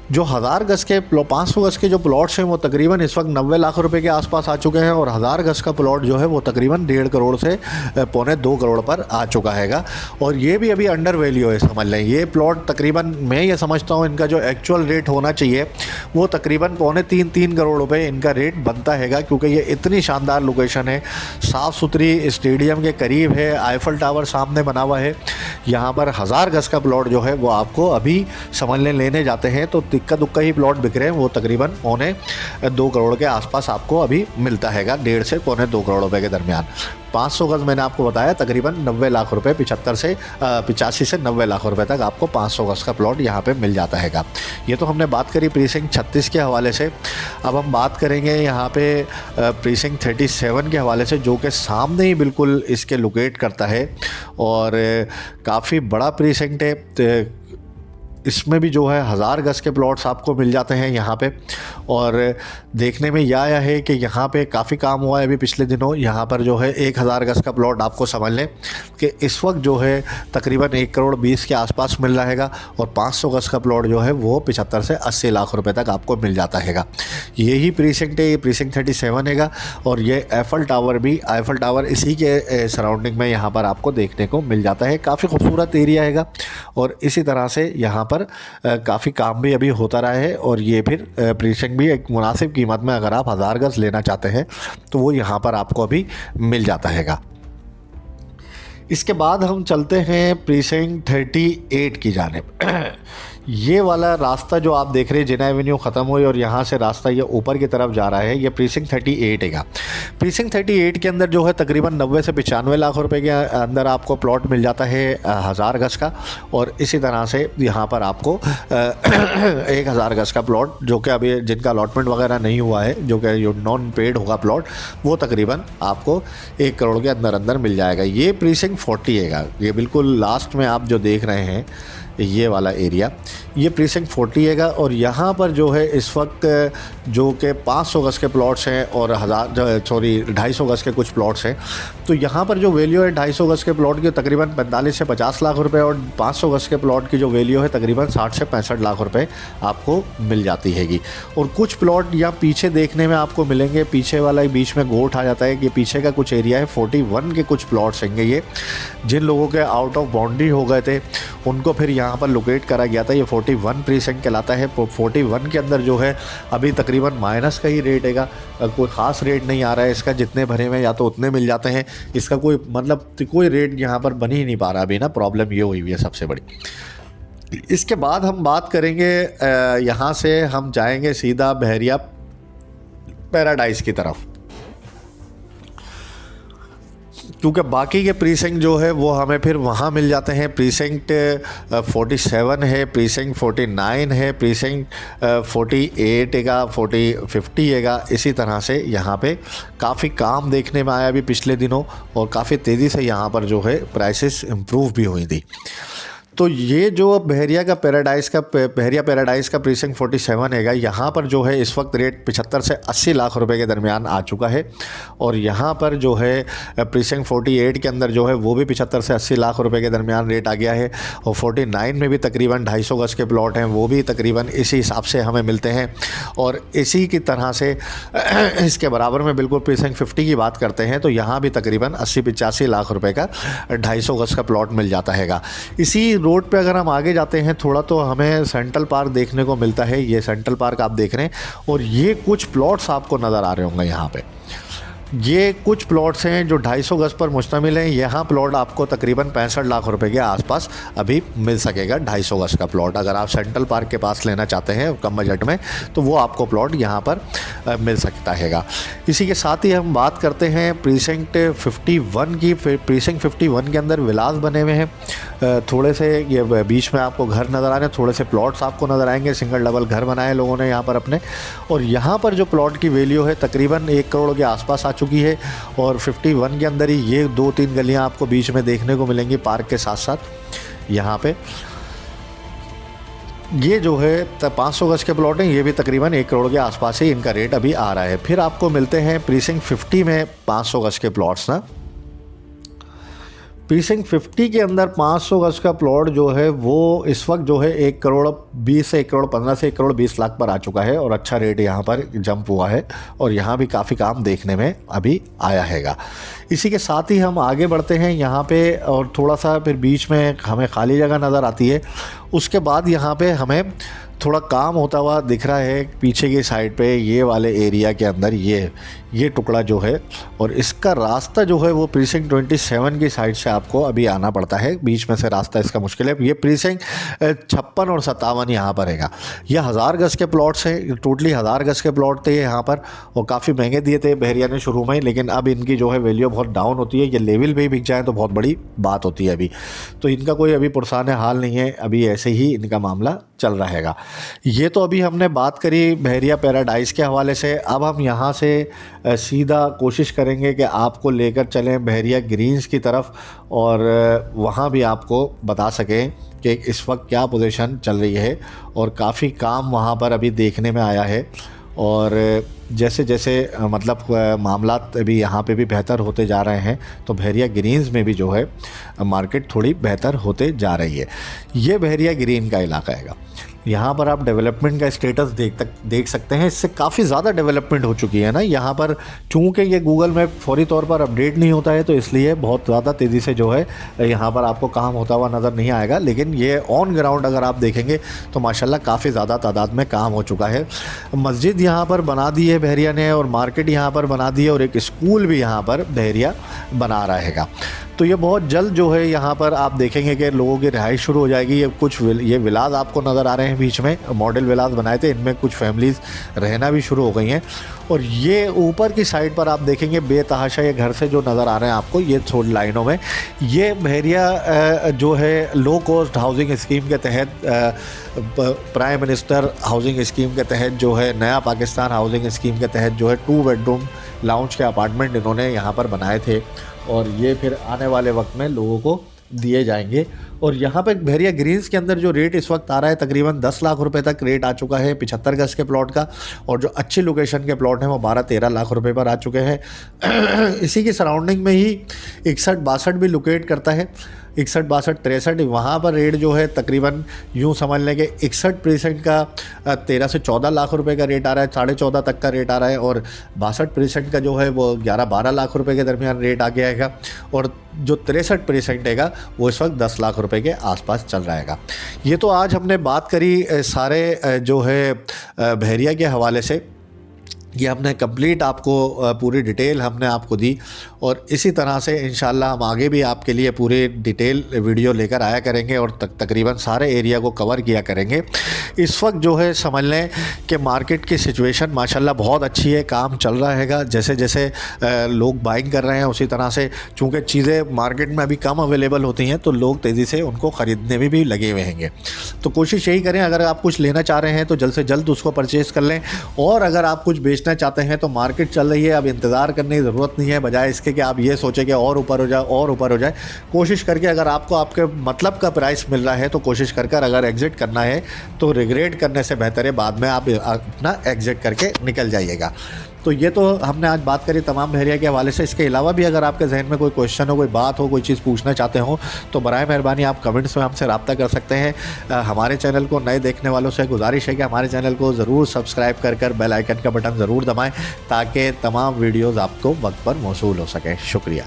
जो 1000 गज के 500 गज के जो प्लॉट्स हैं वो तकरीबन इस वक्त 90 लाख रुपए के आसपास आ चुके हैं, और 1000 गज का प्लॉट जो है वो तकरीबन 1.5 करोड़ से पौने 2 करोड़ पर आ चुका हैगा। और ये भी अभी अंडर वैल्यू है, समझ लें। ये प्लॉट तकरीबन मैं ये समझता हूँ इनका जो एक्चुअल रेट होना चाहिए वो तकरीबन पौने 3 करोड़ रुपए इनका रेट बनता हैगा, क्योंकि ये इतनी शानदार लोकेशन है, साफ़ सुथरी स्टेडियम के करीब है, आईफल टावर सामने बना हुआ है। यहाँ पर 1000 गज का प्लॉट जो है वो आपको अभी समझ लेने जाते हैं तो इक्का दुक्का ही प्लॉट बिक रहे हैं, वो तकरीबन पौने 2 करोड़ के आसपास आपको अभी मिलता हैगा, 1.5 से पौने 2 करोड़ रुपए के दरमियान। 500 गज मैंने आपको बताया तकरीबन 90 लाख रुपए, 85 से 90 लाख रुपए तक आपको 500 गज का प्लॉट यहाँ पे मिल जाता हैगा। ये तो हमने बात करी प्रीसिंक्ट 36 के हवाले से। अब हम बात करेंगे यहाँ पे प्रीसिंक्ट 37 के हवाले से, जो कि सामने ही बिल्कुल इसके लोकेट करता है और काफ़ी बड़ा प्रीसिंक्ट है। इसमें भी जो है 1000 गज के प्लॉट्स आपको मिल जाते हैं यहाँ पे, और देखने में यह आया है कि यहाँ पे काफ़ी काम हुआ है अभी पिछले दिनों। यहाँ पर जो है 1000 गज का प्लॉट आपको समझ लें कि इस वक्त जो है तकरीबन 1 करोड़ 20 के आसपास मिल रहेगा, और 500 गज का प्लॉट जो है वो 75 से 80 लाख रुपए तक आपको मिल जाता हैगा। यही प्रीसिंक्ट है, ये प्रीसिंक्ट 37 हैगा, और ये आईफल टावर इसी के सराउंडिंग में यहाँ पर आपको देखने को मिल जाता है। काफ़ी खूबसूरत एरिया हैगा, और इसी तरह से यहाँ पर काफ़ी काम भी अभी होता रहा है। और ये फिर प्रीसिंक्ट भी एक मुनासिब कीमत में अगर आप 1000 गज लेना चाहते हैं तो वो यहाँ पर आपको अभी मिल जाता हैगा। इसके बाद हम चलते हैं प्रीसिंक्ट 38 की जानिब। ये वाला रास्ता जो आप देख रहे हैं, जिना एवेन्यू ख़त्म हुई और यहाँ से रास्ता ये ऊपर की तरफ जा रहा है, ये प्रीसिंक्ट 38 हैगा। प्रीसिंक्ट 38 के अंदर जो है तकरीबन 90 से 95 लाख रुपए के अंदर आपको प्लॉट मिल जाता है 1000 गज का, और इसी तरह से यहाँ पर आपको 1000 गज का प्लॉट जो कि अभी जिनका अलॉटमेंट वगैरह नहीं हुआ है, जो कि नॉन पेड होगा प्लॉट, वो तकरीबन आपको 1 करोड़ के अंदर मिल जाएगा। ये प्रीसिंक्ट 40 हैगा। ये बिल्कुल लास्ट में आप जो देख रहे हैं ये वाला एरिया, ये प्रीसिंक्ट 40 हैगा। और यहाँ पर जो है इस वक्त जो कि 500 गज के प्लॉट्स हैं और 250 गज के कुछ प्लॉट्स हैं, तो यहाँ पर जो वैल्यू है 250 गज के प्लॉट की तकरीबन 45 से 50 लाख रुपए, और 500 गज के प्लॉट की जो वैल्यू है तकरीबन 60 से 65 लाख रुपए आपको मिल जाती हैगी। और कुछ प्लॉट यहाँ पीछे देखने में आपको मिलेंगे, पीछे वाला बीच में गोट आ जाता है कि पीछे का कुछ एरिया है, 41 के कुछ प्लॉट्स होंगे। ये जिन लोगों के आउट ऑफ बाउंड्री हो गए थे उनको फिर यहाँ पर लोकेट करा गया था। ये 41 प्रीसिंक्ट कहलाता है। 41 के अंदर जो है अभी तकरीबन माइनस का ही रेट हैगा, कोई ख़ास रेट नहीं आ रहा है इसका। जितने भरे में या तो उतने मिल जाते हैं, इसका कोई मतलब कोई रेट यहाँ पर बन ही नहीं पा रहा अभी ना। प्रॉब्लम ये हुई है सबसे बड़ी। इसके बाद हम बात करेंगे, यहाँ से हम जाएंगे सीधा बहरिया पैराडाइज की तरफ, क्योंकि बाकी के प्रीसिंक्ट जो है वो हमें फिर वहाँ मिल जाते हैं। प्रीसिंक्ट 47 है, प्रीसिंक्ट 49 है, प्रीसिंक्ट 48 हैगा, 50 हैगा। इसी तरह से यहाँ पे काफ़ी काम देखने में आया अभी पिछले दिनों, और काफ़ी तेज़ी से यहाँ पर जो है प्राइसेस इम्प्रूव भी हुई थी। तो ये जो बहरिया पैराडाइज़ का प्रीसिंक्ट 47 हैगा, यहाँ पर जो है इस वक्त रेट 75 से 80 लाख रुपए के दरमियान आ चुका है। और यहाँ पर जो है प्रीसिंक्ट 48 के अंदर जो है वो भी 75 से 80 लाख रुपए के दरमियान रेट आ गया है। और 49 में भी तकरीबन 250 गज के प्लॉट हैं, वो भी तकरीबन इसी हिसाब से हमें मिलते हैं। और इसी की तरह से इसके बराबर में बिल्कुल प्रीसिंक्ट 50 की बात करते हैं तो यहाँ भी तकरीबन 80-85 लाख रुपए का 250 गज का प्लॉट मिल जाता हैगा। इसी रोड पे अगर हम आगे जाते हैं थोड़ा तो हमें सेंट्रल पार्क देखने को मिलता है। ये सेंट्रल पार्क आप देख रहे हैं, और ये कुछ प्लॉट्स आपको नज़र आ रहे होंगे यहाँ पे। ये कुछ प्लॉट्स हैं जो 250 गज पर मुश्तमिल हैं। यहाँ प्लॉट आपको तकरीबन 65 लाख रुपए के आसपास अभी मिल सकेगा। 250 गज का प्लॉट अगर आप सेंट्रल पार्क के पास लेना चाहते हैं कम बजट में, तो वो आपको प्लॉट यहाँ पर मिल सकता हैगा। इसी के साथ ही हम बात करते हैं प्रीसिंक्ट 51 की। प्रीसिंक्ट 51 के अंदर विलास बने हुए हैं, थोड़े से ये बीच में आपको घर नज़र आ रहे हैं, थोड़े से प्लॉट्स आपको नज़र आएंगे। सिंगल डबल घर बनाए लोगों ने यहाँ पर अपने, और यहाँ पर जो प्लॉट की वैल्यू है तकरीबन 1 करोड़ के आसपास आ चुकी है। और 51 के अंदर ही ये 2-3 गलियाँ आपको बीच में देखने को मिलेंगी पार्क के साथ साथ। यहाँ पे ये जो है 500 गज के प्लॉट हैं, ये भी तकरीबन 1 करोड़ के आसपास ही इनका रेट अभी आ रहा है। फिर आपको मिलते हैं प्रीसिंक्ट 50 में 500 गज के प्लॉट्स ना। प्रीसिंक्ट 50 के अंदर 500 गज का प्लॉट जो है वो इस वक्त जो है 1 करोड़ 20 से 1 करोड़ 15 से 1 करोड़ 20 लाख पर आ चुका है और अच्छा रेट यहाँ पर जंप हुआ है और यहाँ भी काफ़ी काम देखने में अभी आया हैगा। इसी के साथ ही हम आगे बढ़ते हैं यहाँ पे और थोड़ा सा फिर बीच में हमें खाली जगह नज़र आती है। उसके बाद यहाँ पे हमें थोड़ा काम होता हुआ दिख रहा है पीछे की साइड पे, ये वाले एरिया के अंदर ये टुकड़ा जो है, और इसका रास्ता जो है वो प्रीसिंक्ट 27 की साइड से आपको अभी आना पड़ता है। बीच में से रास्ता इसका मुश्किल है। ये प्रीसिंक्ट 56 और 57 यहाँ पर हैगा। ये 1000 गज के प्लॉट्स हैं, टोटली 1000 गज के प्लॉट थे ये यहाँ पर, और काफ़ी महंगे दिए थे बहरिया ने शुरू में, लेकिन अब इनकी जो है वैल्यू बहुत डाउन होती है। ये लेवल पे ही बिक जाए तो बहुत बड़ी बात होती है अभी, तो इनका कोई अभी पुरसाने हाल नहीं है, अभी ऐसे ही इनका मामला चल रहा हैगा। ये तो अभी हमने बात करी बहरिया पैराडाइज़ के हवाले से। अब हम यहाँ से सीधा कोशिश करेंगे कि आपको लेकर चलें बहरिया ग्रीन्स की तरफ और वहाँ भी आपको बता सकें कि इस वक्त क्या पोजीशन चल रही है, और काफ़ी काम वहाँ पर अभी देखने में आया है। और जैसे जैसे मतलब मामलात अभी यहाँ पे भी बेहतर होते जा रहे हैं, तो बहरिया ग्रीन्स में भी जो है मार्केट थोड़ी बेहतर होते जा रही है। ये बहरिया ग्रीन का इलाका हैगा। यहाँ पर आप डेवलपमेंट का स्टेटस देख सकते हैं। इससे काफ़ी ज़्यादा डेवलपमेंट हो चुकी है ना यहाँ पर। चूँकि ये गूगल मैप फौरी तौर पर अपडेट नहीं होता है, तो इसलिए बहुत ज़्यादा तेज़ी से जो है यहाँ पर आपको काम होता हुआ नज़र नहीं आएगा। लेकिन ये ऑन ग्राउंड अगर आप देखेंगे तो माशाल्लाह काफ़ी ज़्यादा तादाद में काम हो चुका है। मस्जिद यहाँ पर बना दी है बहरिया ने, और मार्केट यहाँ पर बना दी है, और एक स्कूल भी यहाँ पर बहरिया बना रहेगा। तो ये बहुत जल्द जो है यहाँ पर आप देखेंगे कि लोगों की रिहाइश शुरू हो जाएगी। ये कुछ ये विलास आपको नज़र आ रहे हैं बीच में, मॉडल विलास बनाए थे, इनमें कुछ फैमिलीज़ रहना भी शुरू हो गई हैं। और ये ऊपर की साइड पर आप देखेंगे बेतहाशा ये घर से जो नज़र आ रहे हैं आपको, ये थोड़ी लाइनों में, ये बहरिया जो है लो कॉस्ट हाउसिंग स्कीम के तहत, प्राइम मिनिस्टर हाउसिंग स्कीम के तहत जो है, नया पाकिस्तान हाउसिंग स्कीम के तहत जो है 2 बेडरूम लाउंज के अपार्टमेंट इन्होंने यहाँ पर बनाए थे, और ये फिर आने वाले वक्त में लोगों को दिए जाएंगे। और यहाँ पे बहरिया ग्रीन्स के अंदर जो रेट इस वक्त आ रहा है, तकरीबन 10 लाख रुपए तक रेट आ चुका है 75 गज के प्लॉट का, और जो अच्छी लोकेशन के प्लॉट हैं वो 12-13 लाख रुपए पर आ चुके हैं। इसी की सराउंडिंग में ही 61-62 भी लोकेट करता है, 61-62-63 वहाँ पर रेट जो है तकरीबन यूँ समझ लें कि 61% का 13 से 14 लाख रुपए का रेट आ रहा है, 14.5 तक का रेट आ रहा है, और 62% का जो है वो 11-12 लाख रुपए के दरमियान रेट आ गया हैगा, और जो 63% हैगा वो इस वक्त 10 लाख रुपए के आसपास चल रहा हैगा। ये तो आज हमने बात करी सारे जो है बहरिया के हवाले से, ये हमने कंप्लीट आपको पूरी डिटेल हमने आपको दी, और इसी तरह से इंशाल्लाह हम आगे भी आपके लिए पूरी डिटेल वीडियो लेकर आया करेंगे, और तकरीबन सारे एरिया को कवर किया करेंगे। इस वक्त जो है समझ लें कि मार्केट की सिचुएशन माशाल्लाह बहुत अच्छी है, काम चल रहा हैगा। जैसे जैसे लोग बाइंग कर रहे हैं उसी तरह से, चूँकि चीज़ें मार्केट में अभी कम अवेलेबल होती हैं, तो लोग तेज़ी से उनको ख़रीदने में भी लगे हुए हैंगे। तो कोशिश यही करें, अगर आप कुछ लेना चाह रहे हैं तो जल्द से जल्द उसको परचेज़ कर लें, और अगर आप कुछ बेचना चाहते हैं तो मार्केट चल रही है, अब इंतज़ार करने की ज़रूरत नहीं है। बजाय इसके कि आप ये सोचें कि और ऊपर हो जाए और ऊपर हो जाए, कोशिश करके अगर आपको आपके मतलब का प्राइस मिल रहा है तो कोशिश कर अगर एग्ज़िट करना है तो रिग्रेट करने से बेहतर है बाद में आप अपना एग्ज़िट करके निकल जाइएगा। तो ये तो हमने आज बात करी तमाम बहरिया के हवाले से। इसके अलावा भी अगर आपके जहन में कोई क्वेश्चन हो, कोई बात हो, कोई चीज़ पूछना चाहते हो, तो बराए मेहरबानी आप कमेंट्स में हमसे रब्ता कर सकते हैं। हमारे चैनल को नए देखने वालों से गुजारिश है कि हमारे चैनल को ज़रूर सब्सक्राइब कर बेल आइकन का बटन ज़रूर दबाएँ, ताकि तमाम वीडियोज़ आपको वक्त पर मौसूल हो सकें। शुक्रिया।